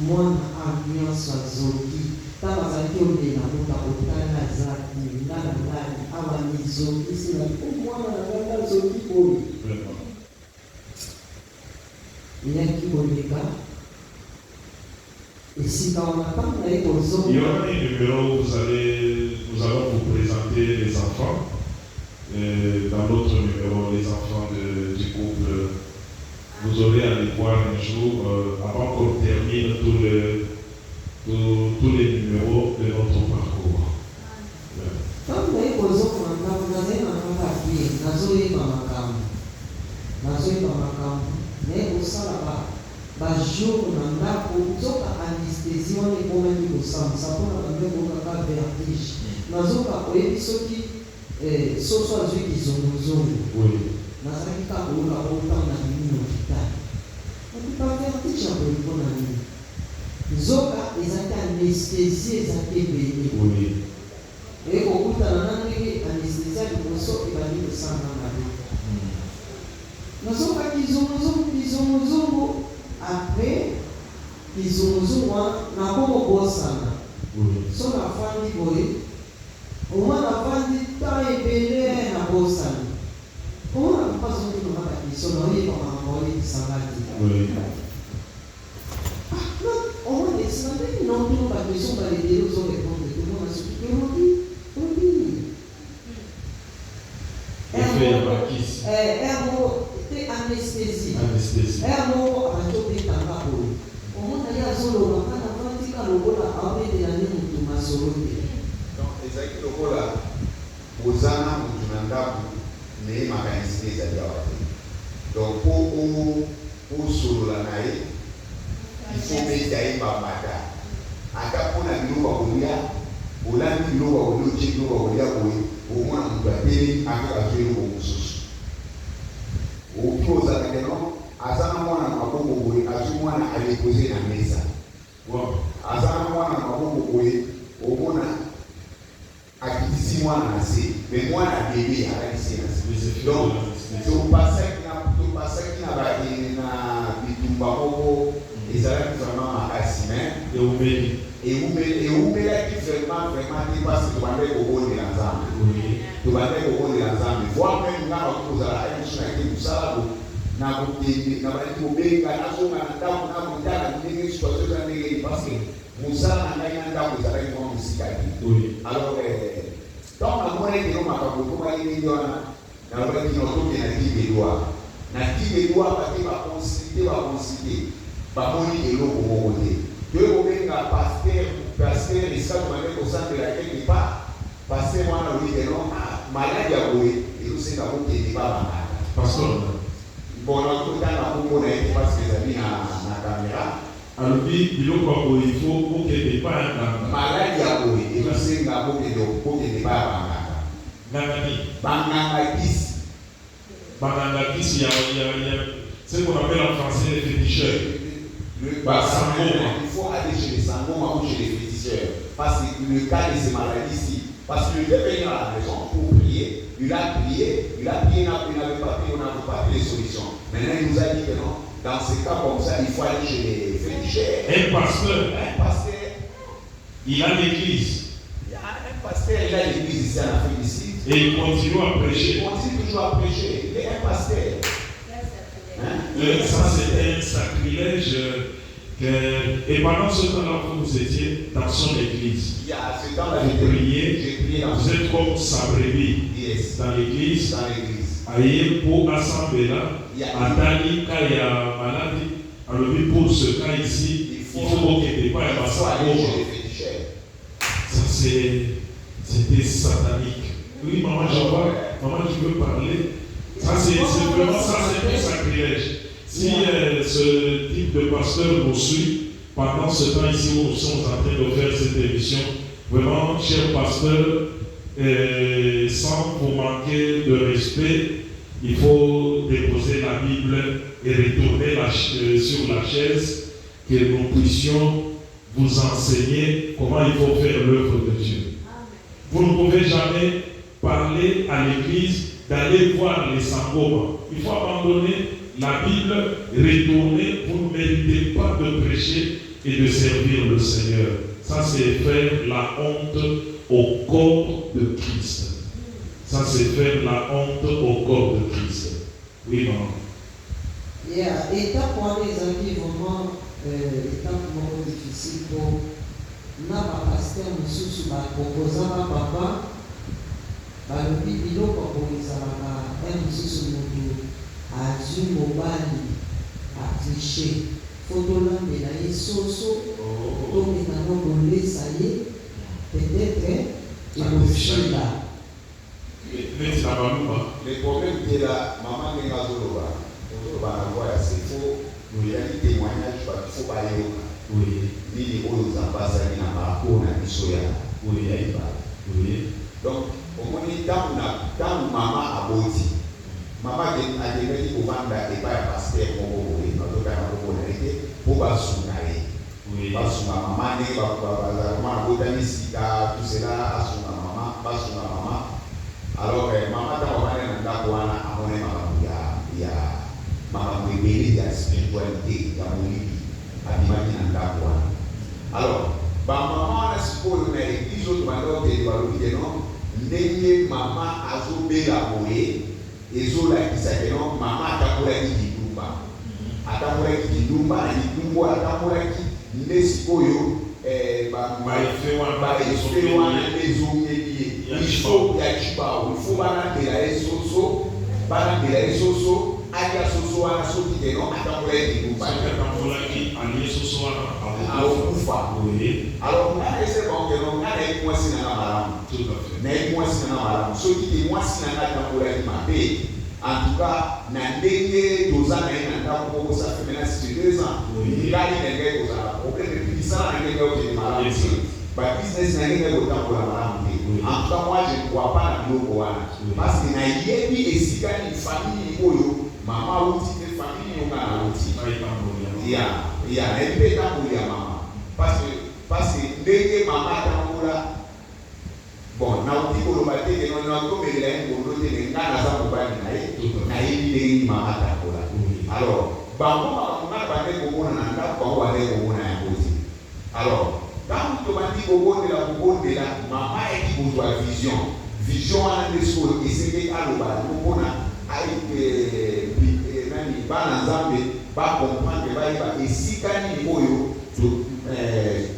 mwana ambiance azoki kama zaki ondena muta otala zaki ngana ndani ama mizoki sina mwana na ngana zoki boye yaki boleka esika wanapanga eko zoki. Il y aura un numéro, nous allons vous présenter les enfants. Dans l'autre numéro, les enfants du couple, vous aurez à les voir un jour, avant qu'on termine tous les numéros de notre parcours. Soso azwi kizunguzungu. Oui. Nazaki kakoyoka kotanga nini hôpital. Nakupa vertige ya koliko na nini. Nzoka ezaki anesthésie ezaki ebele. Oui. Ekokutana na ndenge anesthésie liboso ebandi kosanga mabe. Nazoka kizunguzungu après kizunguzungu wana nakokobosana. Oui. So nafandi boye Au moins avant du temps et belé na bosa. Comment on pas son qui n'a pas question là il va m'envoyer qui s'en va dire. Oui. Non, au moins les semaines non plus pas question va les dire aux répondre tout le monde a ce que on dit. Un mot c'est anesthésie. Anesthésie. Un mot à choper dans la peau. Au moins il y a solo on a pratiqué le bola avec des années de masoloté. Donc ezaki lokola ozana mutu na ndako me makanisi ezali awa te. Donc po solola na ye il faut mpe yayeba mata ata mpona biloko ya kolia olandi biloko ya kolia otie biloko ya kolia boye omona moto ateli ake azwi eloko mosusu oki ozala keno aza na mwana na maboko boye azwi mwana alekose na mesa aza na mwana na maboko boye omona akitisi mwana na se me mwana bebe akalisi na se donc topasaki na bitumba moko ezalaki vraiment makasi me eumelaki vraiment te parce tobandaki kobondela nzambe voire même nga nakoki kozala aymosu na ete mosala na kokende na bandaki kobenga nazonga na ndako na kotala ndenge situation eza ndenge parce que mosala na ngai na ndako ezalaki mwa mosika te alors donc namonaki no makambo ekomaki ndenge wana nalobaki notokena kibelwa na kibelwa bate baconsulté bamoni eloko moko te toye kobenga paster esika tomande kosambela quelque part paster wana olike no maladi ya boye ezosenga kokende babangaka bon nakotanga kombo na ye parce que ezali na caméra alobi biloko ya boye ifo okende epai ya nganga maladi ya boye ezosenga kokende epai ya banganga ngangani banganga kisi il y a ce qu'on appelle en français les féticheurs. Il faut aller chez les sangoma ou chez les féticheurs. Parce que le cas de ces maladies-ci, parce qu'il devait venir à la maison pour prier, il a prié, il n'avait pas pris, on n'avait pas pris les solutions. Maintenant, il nous a dit que non, dans ces cas comme ça, il faut aller chez les féticheurs. Un pasteur, il a l'église. Il y a un pasteur, il a l'église ici en Afrique ici. Et il continue à prêcher. Il continue toujours à prêcher. Il est un pasteur. Ça, c'est un sacrilège. Et pendant ce temps-là, vous étiez dans son église. Il y a ce temps-là, j'ai prié dans vous êtes comme sa brebis dans l'église. Aïe pour assembler là. Atali, quand il y a maladie, alors pour ce cas ici, il faut qu'il n'y ait pas un passage. Ça, c'était satanique. Oui, maman, je vois, maman, tu veux parler. Ça, c'est vraiment ça, c'est un sacrilège. Si ce type de pasteur nous suit, pendant ce temps ici où nous sommes en train de faire cette émission, vraiment, cher pasteur, sans vous manquer de respect, il faut déposer la Bible et retourner sur la chaise, que nous puissions vous enseigner comment il faut faire l'œuvre de Dieu. Vous ne pouvez jamais parler à l'église d'aller voir les sangoma. Il faut abandonner la Bible, retourner. Vous ne méritez pas de prêcher et de servir le Seigneur. Ça, c'est faire la honte au corps de Christ. Ça, c'est faire la honte au corps de Christ. Oui, maman. Étape pour les amis, vraiment, étape vraiment difficile pour n'a pasteur sous ma composant papa. Balobi biloko koyezalaka mosusu moto azwi mobali atriche fotolambela ye soso tomenano kolesa ye peut-être ekosila. Le problème de la maman ndenge azoloba na voix ya sefo noyaki témoignage bato fo bayoka nini oyo nzambe azali na bako na biso ya ibala. Donc omoni ntango mama aboti mama akendaki kovanda epai ya paster moko boye bazokana moko na ye te mpo basunga ye basunga mama ndenge bazalakoma abotami sika tusela asunga mama alors mama ntango avandi na ndako wana amoni makambo ebele ya spiritualité ya molili abimaki na ndako wana. Alors bamama wana sikoyo na eglise oyo tobanda okende balobi te non ndenge mama azobela boye ezolakisa ke non mama atakolaki kindumba na kindumbu atakolaki nde sikoyo baefe wana ezongeli ye ifo ya cibao ifo banandela ye soso alia soso wana soki ke non atakolaki kindumba akufa. Alors nga ese banke non nga nayebi mwasi nanga malamu nayebi mwasi nanga malamu soki te mwasi nanga atakolaki mabe en tout cas na ndenge toza na ye na ndako moko ça fait maintenant 2 ans ngai ndenge kozala problème ebikisala na ndenge okende malamu te babusiness na ndenge kotambola malamu te en tout cas moi je ne crois pas na biloko wana parce que nayebi esika ni famille oyo mama auti te famille yonga na auti nayebi mpe etamboli ya mama parce que ndenge mama atambola bon nauti koloba te ke non nakomelela ye ngondo te me nga naza mobali na ye nayebi ndenge mama atambola. Alors bango makambo nga bande kobona na ndako bango bande kobona yango te. Alors ntango tobandi kobondela mama eki kozwa vision wana nde sikoyo esengeli alobala ngo mpona nani bana nzambe bakomprendre bayeba esika nini oyo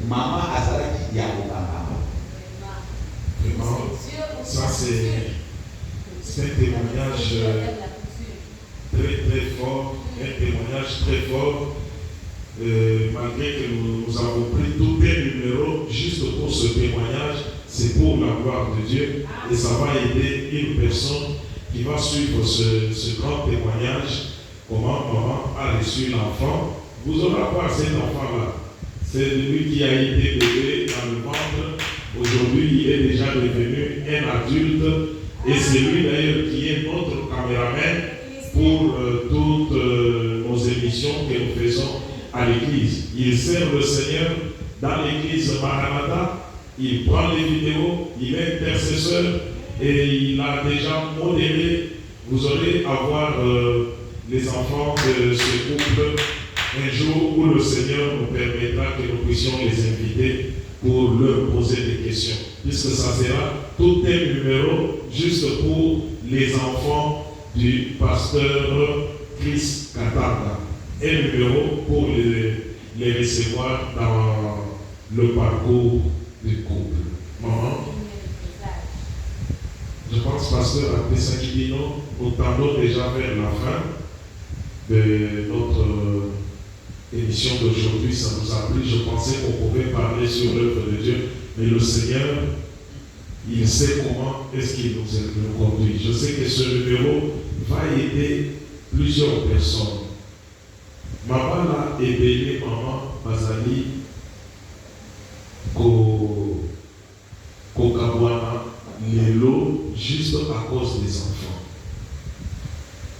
mama azalaki ya kokangama. Vraiment, ça c'est un témoignage très très fort, un témoignage très fort, malgré que nous avons pris tout un numéro juste pour ce témoignage, c'est pour la gloire de Dieu et ça va aider une personne qui va suivre ce grand témoignage, comment maman a reçu l'enfant. Vous aurez à voir cet enfant-là, c'est lui qui a été bébé dans le ventre. Aujourd'hui, il est déjà devenu un adulte et c'est lui d'ailleurs qui est notre caméraman pour toutes nos émissions que nous faisons à l'église. Il sert le Seigneur dans l'église Maranatha, il prend les vidéos, il est intercesseur et il a déjà modéré. Vous aurez à voir les enfants de ce couple un jour où le Seigneur nous permettra que nous puissions les inviter pour leur poser des questions, puisque ça sera tout un numéro juste pour les enfants du pasteur Chris Katanga. Un numéro pour les recevoir dans le parcours du couple. Maman, je pense, pasteur Apesakidino, nous tendons déjà vers la fin de notre émission d'aujourd'hui. Ça nous a pris, je pensais qu'on pouvait parler sur l'œuvre de Dieu, mais le Seigneur, il sait comment est-ce qu'il nous conduit. Je sais que ce numéro va aider plusieurs personnes. Maman l'a aidé, maman Bazali, Kokabwana, Lelo, juste à cause des enfants.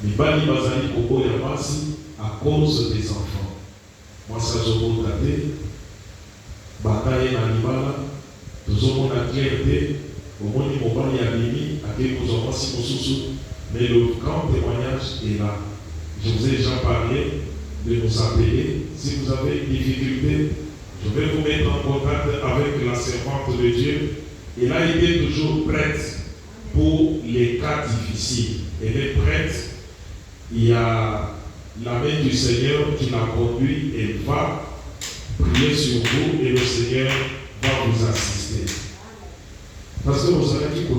Mibali Bazali Koko Yamasi, à cause des enfants. Moi, ça, je vous regarde. Bataille na libala, toujours mon clarté, au moins mon bali à mimi, à qui vous en voici mon sous. Mais le grand témoignage est là. Je vous ai déjà parlé de nous appeler. Si vous avez une difficulté, je vais vous mettre en contact avec la servante de Dieu. Elle a été toujours prête pour les cas difficiles. Elle est prête. Il y a la main du Seigneur qui l'a conduit. Elle va prier sur vous et le Seigneur va vous assister. Parce que vous avez dit que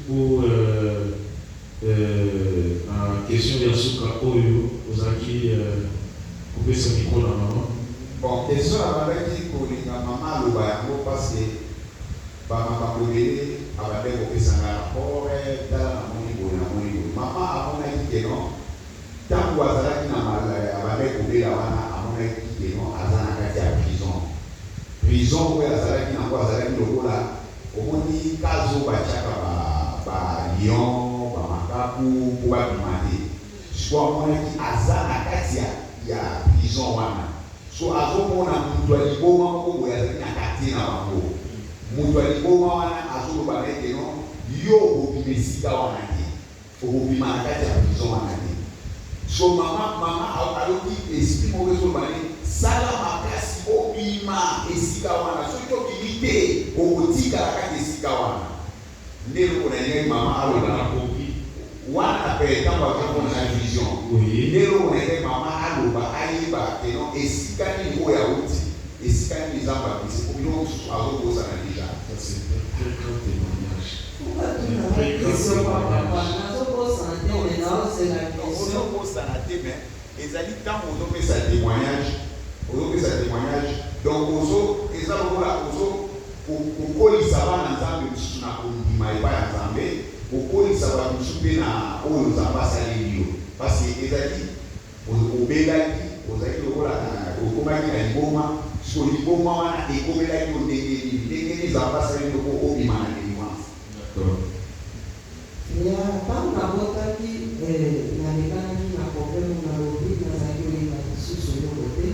pour la question de Yasuka Oyo, vous avez dit couper ce micro dans maman. Bon, question à la dit pour les mamans, le bayango, parce que maman a fait couper sa rapport dans la monique. Maman a dit que non. Tant que vous avez dit que la wana a dit que non, azana kati ya prison. Prison où azalaki na kwa azalaki lokola omoni kazo bachaka ba lion ba makapu pour ba bimate. Soit monaki azana kati ya prison wana. So azomona mutu aliboma ko yazalaki na kati na bango. Mutu aliboma wana azoloba nete non yo obimesika wana te. Obima kati ya prison wana te. So mama alobi esprit mauvais sur bani sala makasi obima esika wana so to bilite okotika kati esika wana ndelo na yeye mama aloba wana pe tamba kwa na vision Oui. ndelo na yeye mama aloba aiba teno esikani ngo ya uti esikani zamba bisi kubino azokosa na deja. Ça c'est un très grand témoignage. Ozokosa na te mais ezali tango ozopesa témoignage donc ozo eza lokola ozo kokolisa bana nzambe mosusu na kondima epai ya nzambe kokolisa bato mosusu mpe na oyo nzambe asaleli yo parce ezali obelaki ozali lokola okomaki na liboma so liboma wana ekobelaki yo ndenge nzambe asaleli yo po obima na délivrance. Ya tangu nabotaki nalekanaki na problème na lobi nazalaki oyeba lisusu lokote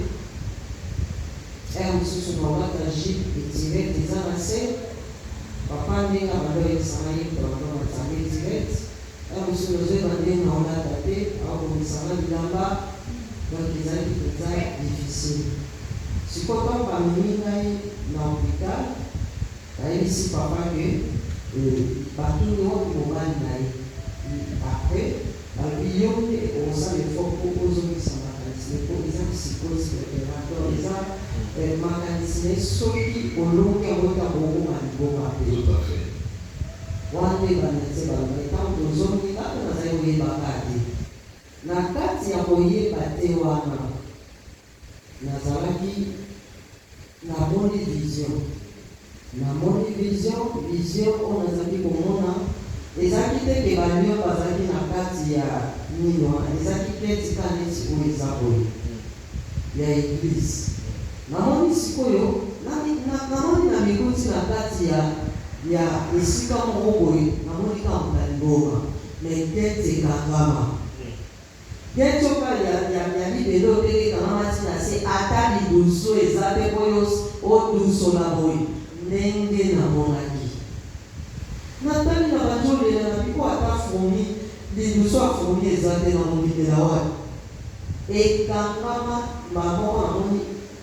mosusu naolata jipe direct eza na se papa ndenge baloyesana ye bando na nzambe direct mosusu ozoyeba ndenge naolata te akomisana bilamba donc ezali mpenza difficile sikoyo ntango bamemi ngai na hôpital nayebisi papa ke batuni wapi mobali na ye après balobi yo nde okosala effort mpo ozongisa makanisi po eza psychose préparatoire eza makanisi ne soki olongi akoyika kokoma liboma pe wana nde banete baloba ntango tozongi kaka nazali koyebaka te na kati ya koyeba te wana nazalaki namoni vision oyo nazalaki komona ezalaki te ke banio bazalaki na kati ya nini wana ezalaki peti ka neti oyo eza boye ya eglise namoni sikoyo namoni na mikuti na kati ya esika moko boye namoni ka moto liboma me tete ekangama tete oka ya libele oteke ekangama ntina se ata lidusu eza te oyo odusola boye ndenge namonaki natali na bajolela na biko ata fourmi lidusu ya fourmi eza te na molipela wapi ekangama maboko namoni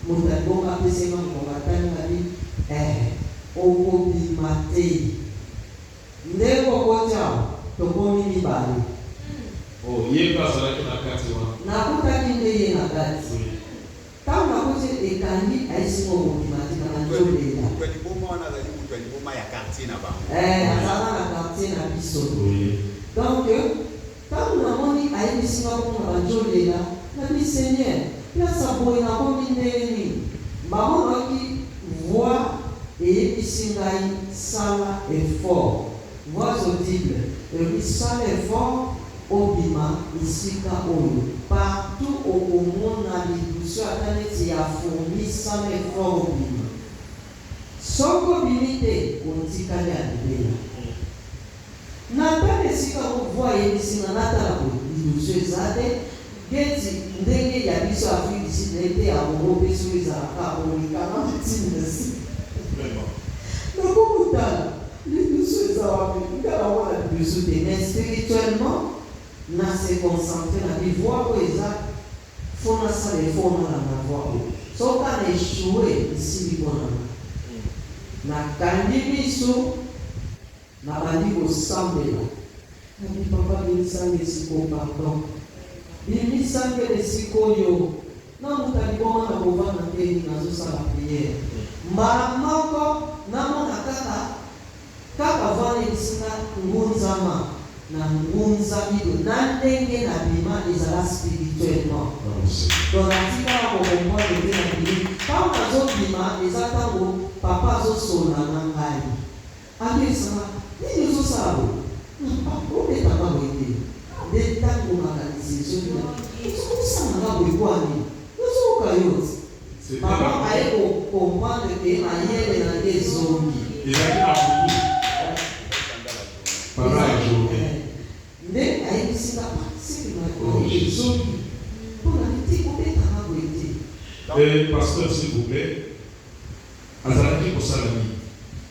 moto alibonga apesenga mokongo atali ngai okobima te ndenge okoti awa tokomi mibale ye mpe azalaki na kati wana nakutaki nde ye na kati ntango nakoti ekangi aisinga okobima te na bajolela azala na quartier na biso donc ntango namoni ayebisinga mpona bajolela nabi seigneur place boye nakomi ndenge nini bamonaki voi eyebisi ngai sala effort voix audible elobi sala effort obima esika oyo partout okomona lidusu ata neti ya fourmi sala effort obima soki obimi te otikali alibela natala esika voi eyebisinga natala lidusu eza te geti ndenge ya biso Afrique du Sud ete ya Congo mpe soki ezalaka olikana ntinesi nakokutala lidusu eza wapi ngala wana lidusu te mais spirituellement na se concentre na bivoi oyo eza fo nasala efo nalanga voi oyo soki ana echoué esili mponana nakandi miso nabandi kosambela nabi papa bimisanga esiko pardon bimisangele sikoyo namuta liboma na kovanda nteni nazosala priere mbala moko namona kaka vana ebisinga ngunzama na ngunzamido na ndenge na bima ezala spirituellement donc natikala kokomprendre te na bimi ntango nazobima eza ntango papa azosola na ngai abisanga nini ozosala bo obetaka boye nde ntango makanisi ezokosananga boyekwani ozokoka yo ti mama aye kokomprendre ke mayele na nde ezongi nde ayebisika ezongi mpona neti kobetaka boye te pasteur s'il vous plaît azalaki kosala nini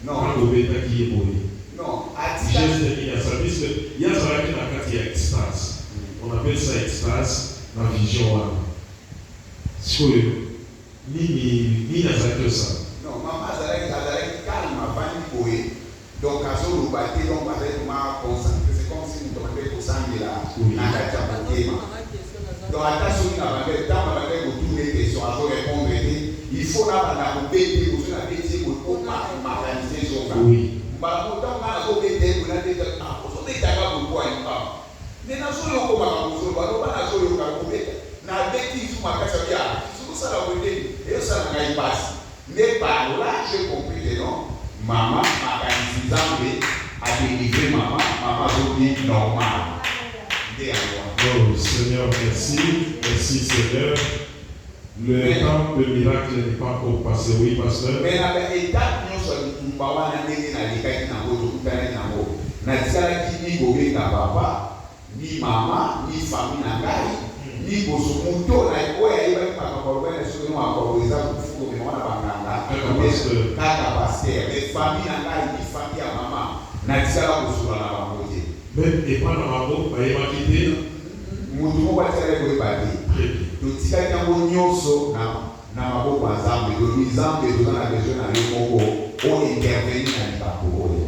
ntango obetaki ye boye geste nini asalisi que ye azalaki na kati ya extase on appelle ça extase na vision wana sikoyo nini azalaki osala mama azalaki calme avandi boye donc azoloba te donc na kati ya motema. Donc attention na bango tant na bango toutes les questions à répondre il faut na bana obéir aux na bêtises pour m'organiser son temps. Oui. Ba ko tant na ko bêtises pour na bêtises ah ko so bêtises ka ko quoi pas. Mais na so yo ko ba ko so ba no ba na so yo ka ko bêtises na bêtises ma ka sa bia. So ça la wende et ça na ngai passe. Mais par là j'ai compris que non maman m'organiser zambe a délivré maman so dit normal. Oh Seigneur, merci. Merci Seigneur. Le temps de miracle n'est pas encore passé, oui, pasteur. Mais la étape, nous sommes pas en train de papa, ni maman, ni famille, ni bosomuto, na iko ya iba kwa kwa sio no akaweza kufuko mwana banganga. Kaka pasteur, les familles ni famille ya mama, na tsala kusura na bamoje. Même et pas dans ma boue, bah il m'a quitté. Mutu kwa tsala ko ibadi. Tutika yango nyonso na maboko ya Nzambe, Nzambe toza na besoin na yo moko o intervenir na likambo oyo.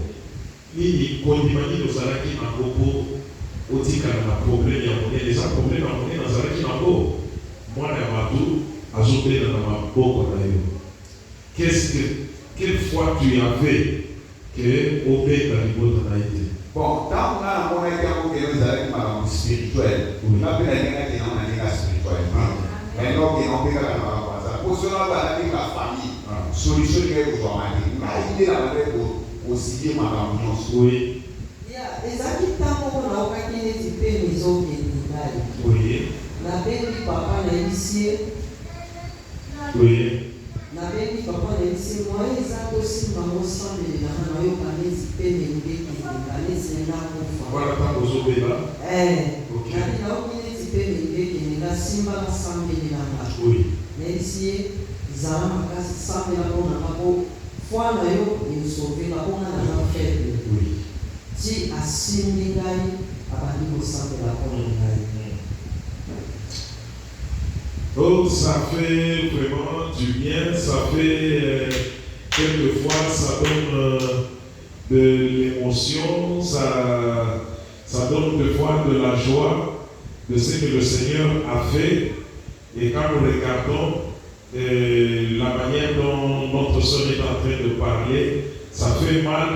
Nini kondimani ozalaki na moko otikala na problème ya monene, eza problème ya monene azalaki nango mwana ya bato azobela na maboko na yo. Quelle foi tu avais que obeta libota na ete? Bon, tant qu'on a mon avis à vous que nous allons maman spirituel, on a bien la guerre on a la spirituel. Mais non, qui n'ont pas la maman ça. Pour cela, on va avec la famille. Solution que vous avez. Mais il est là pour aussi maman oui. Ezaki tango na okakini tipe mizo kendali. Oui. Na bendi papa na ici. Oui. Na bendi papa na ici moi ezako simba mosambe na yo kanezi pe menge kanezi na kufa. Voilà tango zobela. OK. Na okini tipe menge na simba na sambe na nga. Oui. Na ici zama kasi sambe na bona bako foi na yo ni sauver na bona na faible. Oui. Si asimbi ngai abandi kosambela mpona ngai. Oh, ça fait vraiment du bien, ça fait quelquefois ça donne de l'émotion, ça donne des fois de la joie de ce que le Seigneur a fait. Et quand nous regardons la manière dont notre sœur est en train de parler, ça fait mal.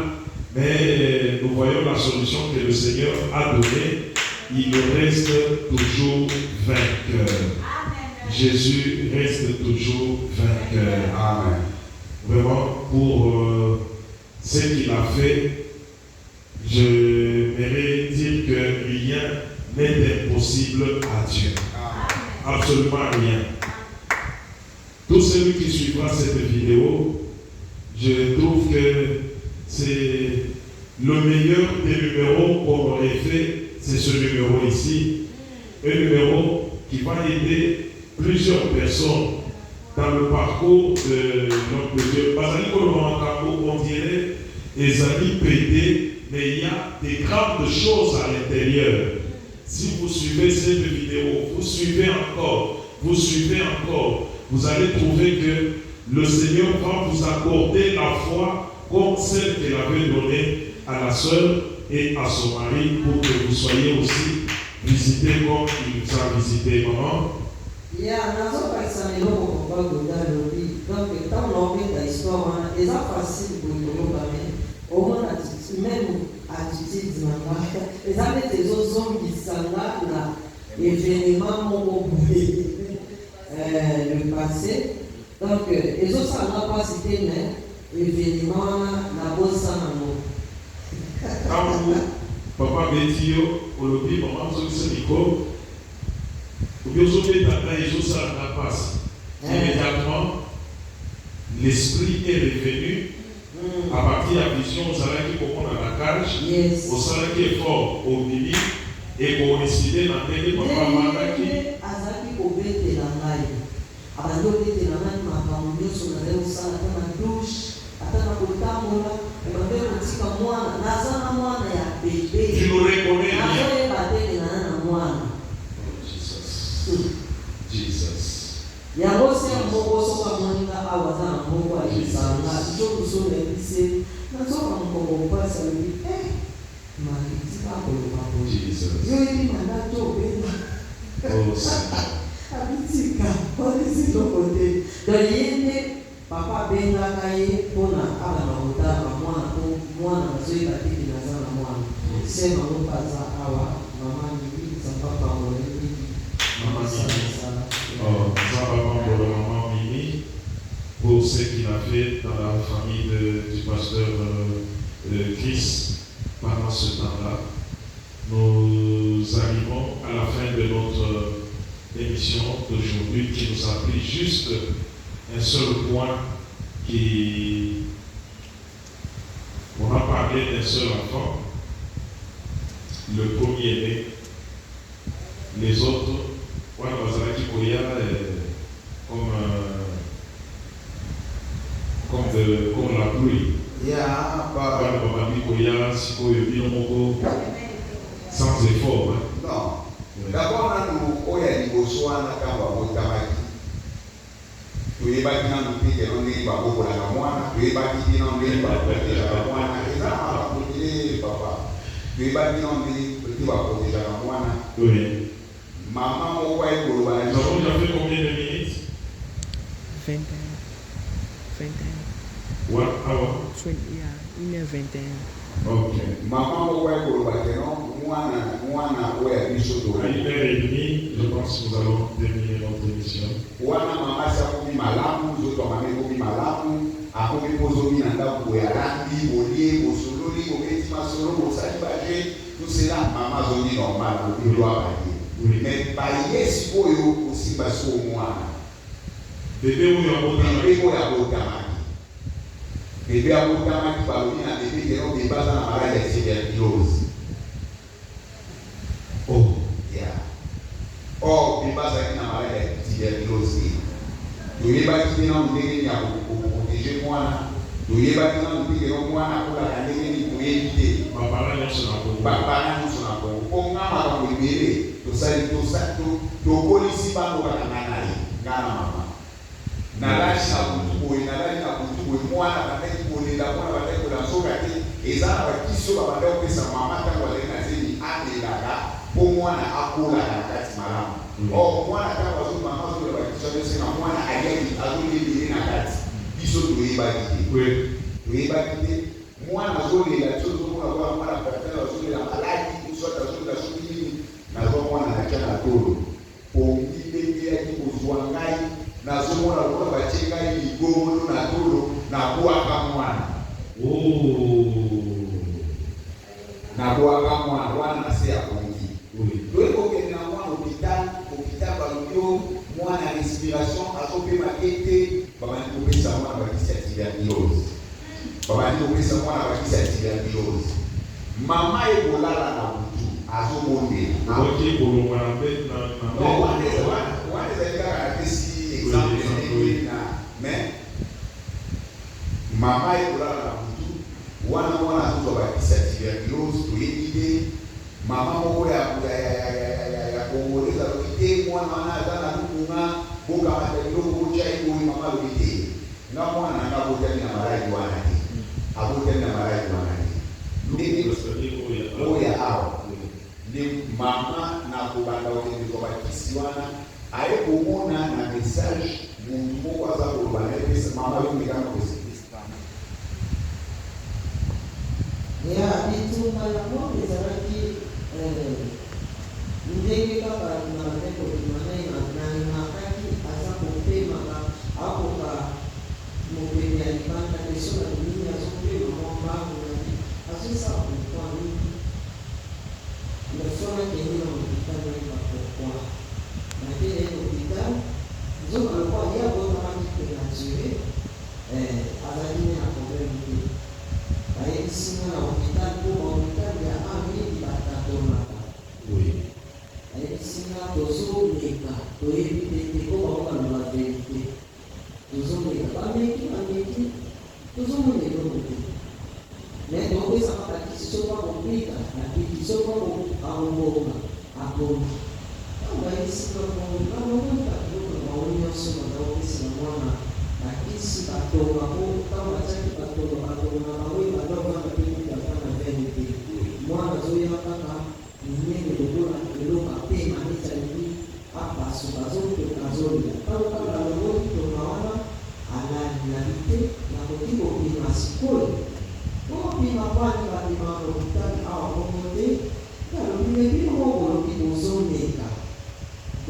Mais nous voyons la solution que le Seigneur a donnée. Il reste toujours vainqueur. Jésus reste toujours vainqueur. Amen. Vraiment, pour ce qu'il a fait, je voudrais dire que rien n'est impossible à Dieu. Absolument rien. Tout celui qui suivra cette vidéo, je trouve que c'est le meilleur des numéros qu'on aurait fait, c'est ce numéro ici. Un numéro qui va aider plusieurs personnes dans le parcours de notre Dieu. On dirait les amis pétés, mais il y a des grandes choses à l'intérieur. Si vous suivez cette vidéo, vous suivez encore, vous allez trouver que le Seigneur va vous accorder la foi comme celle qu'elle avait donnée à la sœur et à son mari pour que vous soyez aussi visités comme il vous a visité. Maman? Il y a un autre exemple qu'on va donner aujourd'hui. Donc, quand on fait la histoire, c'est facile pour nous parler. Au moins, même attitude, les amis des autres hommes qui sont là, l'événement le passé. Donc, les autres sont pas cité, mais l'événement n'a pas ça. Papa Betio, aujourd'hui, maman, c'est Nico. Immédiatement, l'esprit est revenu à partir de la vision au salaire qui comprend dans la cage, au salaire qui est fort au midi et pour décider dans le papa Mandaki. Tu nous reconnais bien. Jesus. Yango se mboko soka moninga awaza na mboko alisanga njo kusone bise na soka mkongo pasa ni mali tika koloba boye. Jesus. Yo yebi nanga to obenda. Oh Seigneur. Abitika polisi lokote. Donc yende papa bengaka ye mpona ala bakotala mwana bazoyeba te ke naza na mwana. Se bango baza awa mama Mimi papa moleli. Maman Mimi. Oh, Maman Mimi, pour ce qu'il a fait dans la famille du pasteur Chris pendant ce temps-là. Nous arrivons à la fin de notre émission d'aujourd'hui qui nous a pris juste un seul point on a parlé d'un seul enfant, le premier-né. Les autres, voilà, comme la pluie. Sans effort. Hein? Non. D'abord, nous avons tuyebaki na mpike no ndenge bakokola na mwana tuyebaki bino ndenge bakoteja na mwana eza makambo papa tuyebaki no ndenge bakoteja na mwana mama moko ekoloba na nous avons déjà fait combien de minutes? 21. What hour? 20, yeah, 1h21. Ok. Mama moko ekoloba keno mwana oya biso to à 1h30, je pense que nous allons terminer notre émission. wana mama sa komi malamu zoto mama komi malamu akomi pozomi na ndako ya rangi bolie bosololi obeti masolo bosali baje tout cela mama zoni normal ko doit bailler mais bailler sikoyo osimba so mwana Bébé ou ya botamaki bébé ya botamaki balobi na bébé keno bebaza na malade ya tuberculose. Oh yeah. Oh bebaza na malade ya tuberculose. Tuyebaki bino ndenge ya koprotéger mwana tuyebaki na mpike no mwana akolaka ndenge nini toyebi te bapara nyonso na kongo mpo nga makambo ebele tokolisi bano bakanga na ye nga na mama nalali na butu boye mwana bandaki kolela mwana bandaki kolela soka te eza na bakiso babanda kopesa mama ntango azali na zemi amelaka mpo mwana akolaka na kati malamu. Mwana ntango azomama azolela bakiso nyonso na mwana azolebele na kati biso toyebaki te mwana azolela biso tozomona koya mwana patana azolela maladi soit azolela soki nini nazwa mwana nakia na tolo omibengeyaki kozwa ngai nazomona lokola batie ngai ligolo na tolo nabwaka mwana nabwaka mwana wana na se ya kongi toyekokende na mwana hôpital balobio mwana respiration azopema ete babandi kopesa mwana bakisi ya tuberculose mama ekolala na butu azobondela wana ezali kaka na pesi exemple na mais mama ekolala na butu wana mwana azozwa bakisi ya tuberculose toyebi te mama moko ya kongoleza lobi te mwana wana aza na lukunga bokamata biloko botya ekoyi mama lobi te nga mwana nanga abotami na maladi wana te abotami na maladi wana te ndenge oya awa nde mama na kobanda okende kwa bakisi wana aye komona na message muntu moko aza koloba na epesa mama yomekanga kosekisa ya bitumba yango ezalaki ndenge kaka na ndeko limana nainakaki aza kopemaka akoka mopemi ya libanda esola nini azopema mwambango nani azosala kokwa nini ndasona kende na hôpital nayeba kokwa nakende na hôpital nzoka lokwa ye abotamaki prématuré azali ne na problème te bayebisi nga na hôpital mpo bahôpital ya amidi batatonaka ayebisi nga tozoleka toyebi te teko baokaloba verité tozoleka bameki tozomona eloko te mais topesaka bakisi soki bakobika nakiki soki bakobonga abongi bayebisi nga baomoka biloko bango nyonso bataopesana mwana bakisi batonga po ntango batiaki batonga na bango ebadovanda mpe mutaka na vene te mwana azoya kaka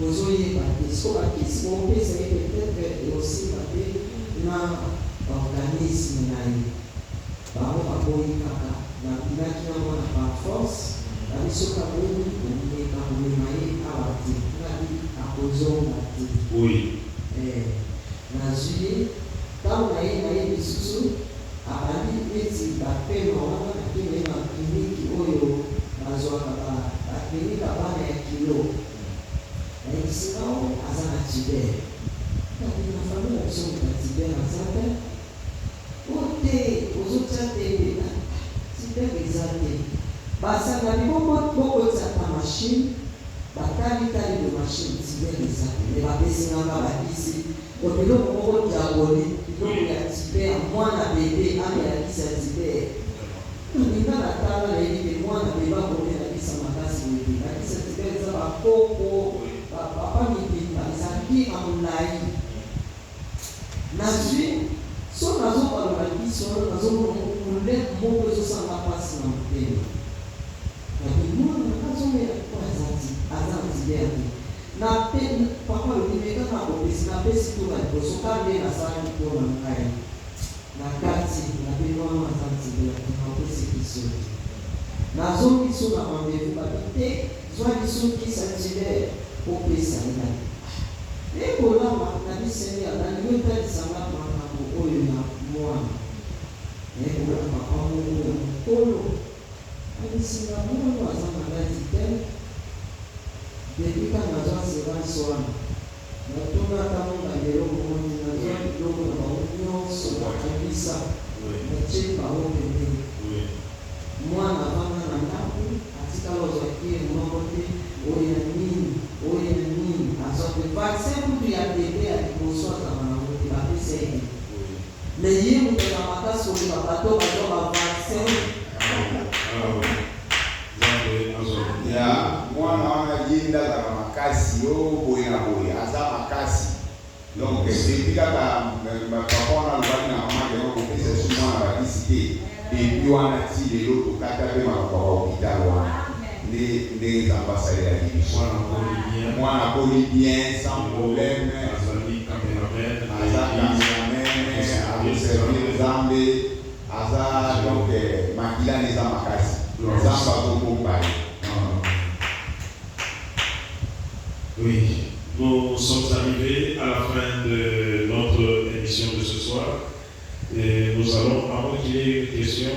bozoyeba te so bakisi bopesa ye peut-être eosimba te na organisme na ye bango baboyi kaka babinaki yango na baforce babi soki aboni komeka komema ye awa te ngabi akozonga te nazwi ye ntango na ye lisusu abandi neti bapema wana akende na kliniki oyo bazwaka bakliniki bana ya kilo nayebisika aza na tiber na famille na biso moto ya tiber aza te o te ozotia te mpena tiber eza te basangani bokotisaka mashine batalitali de mashine tiber eza te me bapesingaka bakisi biloko moko diaboli biloko ya tiber mwana bebe ameyakisi ya tiber ninga na tala nayebi te mwana bebe akomelakisa makasi bebe bakisi ya tiber eza bakoko papa mibimba ezalaki na molai nazwi so nazobalola biso nazomole moko ezosanga mpasi na motema mwana nazomela po aza na tiber te papa lobimeka na kopesi napesi toka liboso kambe nasalaki mpona ngai na kati nabenwana aza na tiber te napesi biso nazongi so na mandevu babi te zwa biso kisa tiber opesa ina ekolama na biseni abalingi otalisanga makambo oyo na mwana ekolama papa moko ya mokolo alisinga mwana aza na ngati te depuis quand nazwa assurance wana natunaka monga lelo moni nazwa biloko na bango nyonso bakangisa natie bango pembeni mwana avanda na ndako atikala ozwaki ye moko te oyo ya nini azwa te vaccin kutu ya bebe ya liboso azala nango te bapesa ye me ye moto na makasi koyeba bato bazwa bavaccin ya mwana wana yendaka makasi yo boye na boye aza makasi donc depuis kaka papa wana alobaki na mama yango kopesa so mwana bakisi te epi wana ti lelo tokata mpe makambo ya hopital wana nde nzambe asalelaki biso mwana akoli bien sans problème aza cameraman akoservir nzambe aza donc makilani eza makasi nzambe akokomba ye. Oui, nous sommes arrivés à la fin de notre émission de ce soir et nous allons, avant qu'il y ait une question,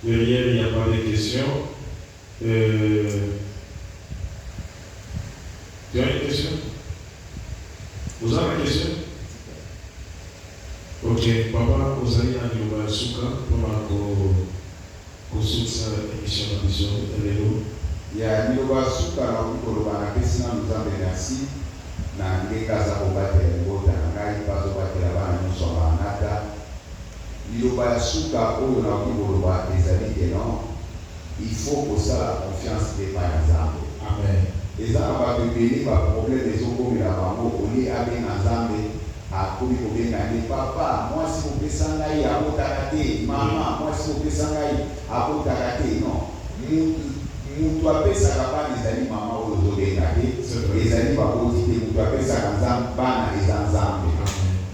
derrière il n'y a pas de questions. Tu as une question? Vous avez une question? Ok, papa, vous allez à Nyumba Suka pour la émission d'addition de ya niloba suka na koloba na pesi na nzambe merci na ngekaza kobatela ngota na ngai bazobatela bana nyonso banata niloba ya suka oyo na koloba ezali ke non il faut kosala confiance epai na nzambe amen eza na bato ebele baproblème ezokomela bango oli abenga nzambe akomi kobenga nde papa mwasi kopesa ngai akotaka te mama mwasi kopesa ngai akotaka te non mutu apesaka bana ezali mama oyo ozobenga te ezali bakoti te mutu apesaka bana eza nzambe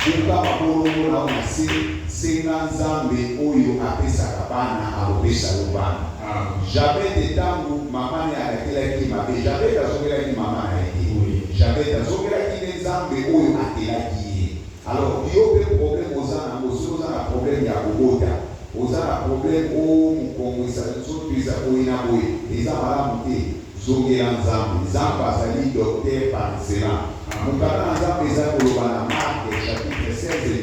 buka mabolongo nao na senga nzambe oyo apesaka bana akopesa yo bana jabete ntango mama ne alakelaki mabe jabete azokelaki mama na ye te jabete azokelaki nde nzambe oyo atelaki ye alors yo mpe problème oza nango soki oza na problème ya kobota oza na problème oyo mokongo esazotuisa boye na boye eza malamu te zongela nzambe nzambe azali docteur par excellence mokanda na nzambe eza koloba na marke chapitre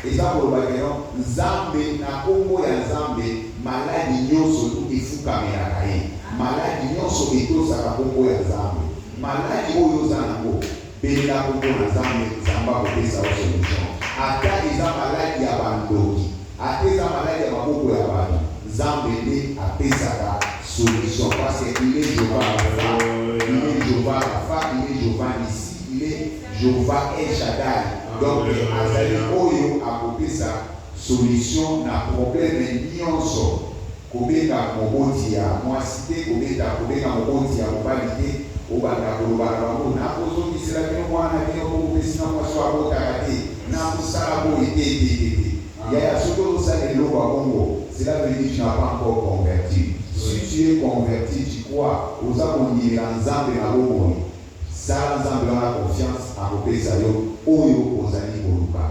16 eza koloba keno nzambe na kombo ya nzambe maladi nyonso efukamelaka ye maladi nyonso etosaka kombo ya nzambe maladi oyo oza nango belela kombo na nzambe nzambe akopesa yo solution ata eza maladi ya bandoki ateza maladi ya maboko ya bato nzambe nde apesaka solution parce que il est Jéhovah Rapha, il est Jéhovah Rapha, il est Jéhovah Nissi, il est Jéhovah El Shaddai. Donc azali oyo akopesa solution na problème nyonso kobenga moboti ya mwasi te kobenga moboti ya mobali te obanda koloba bango nakozongisela bino mwana bino kokopesina mwasi abotaka te nakosala boye te yaya soki ozosala eloko ya bongo cela veut dire tu n'as pas encore converti. Si tu es converti, tu crois aux abondira nzambe na bomoi sala nzambe wana confiance akopesa yo oyo ozali koluka.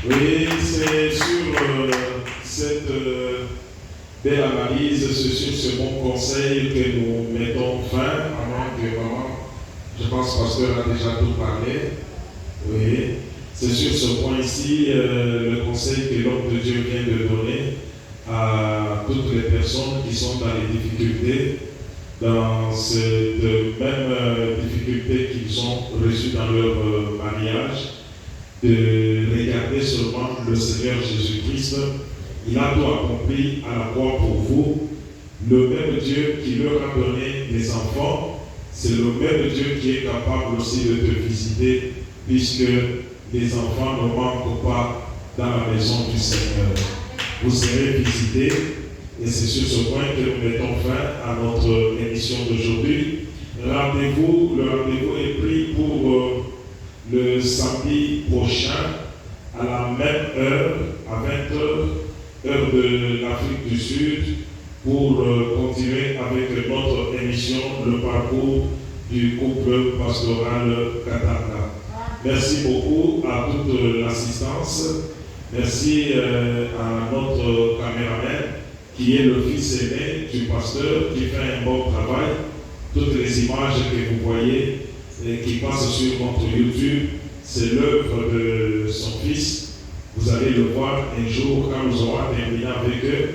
Oui, c'est sur cette belle analyse, c'est sur ce bon conseil que nous mettons fin, avant que maman, je pense que le pasteur a déjà tout parlé. Oui, c'est sur ce point ici, le conseil que l'homme de Dieu vient de donner à toutes les personnes qui sont dans les difficultés, dans cette même difficulté qu'ils ont reçue dans leur mariage, de regarder seulement le Seigneur Jésus-Christ. Il a tout accompli à la croix pour vous. Le même Dieu qui leur a donné des enfants, c'est le même Dieu qui est capable aussi de te visiter, puisque les enfants ne manquent pas dans la maison du Seigneur. Vous serez visités, et c'est sur ce point que nous mettons fin à notre émission d'aujourd'hui. Le rendez-vous est pris pour le samedi prochain à la même heure, à 20h, heure de l'Afrique du Sud, pour continuer avec notre émission, le parcours du couple pastoral Katanga. Merci beaucoup à toute l'assistance. Merci à notre caméraman qui est le fils aîné du pasteur, qui fait un bon travail. Toutes les images que vous voyez et qui passent sur notre YouTube, c'est l'œuvre de son fils. Vous allez le voir un jour quand nous aurons terminé avec eux.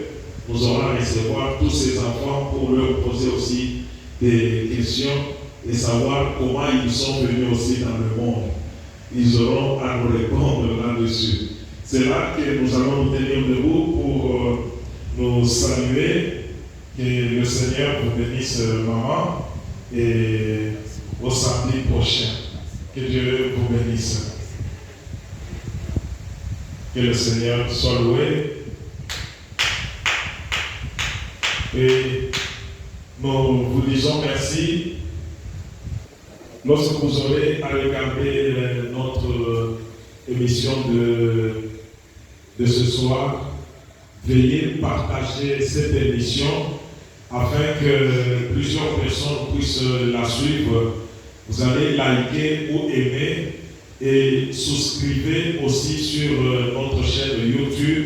Nous allons recevoir tous ces enfants pour leur poser aussi des questions et savoir comment ils sont venus aussi dans le monde. Ils auront à nous répondre là-dessus. C'est là que nous allons nous tenir debout pour nous saluer. Que le Seigneur vous bénisse, maman, et au samedi prochain. Que Dieu vous bénisse. Que le Seigneur soit loué. Et nous vous disons merci. Lorsque vous aurez à regarder notre émission de ce soir, veuillez partager cette émission afin que plusieurs personnes puissent la suivre. Vous allez liker ou aimer et souscrivez aussi sur notre chaîne YouTube.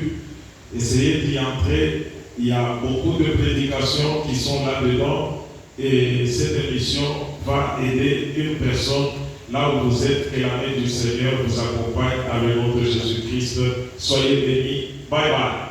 Essayez d'y entrer. Il y a beaucoup de prédications qui sont là-dedans et cette émission va aider une personne là où vous êtes et la main du Seigneur vous accompagne avec le nom de Jésus-Christ. Soyez bénis. Bye bye.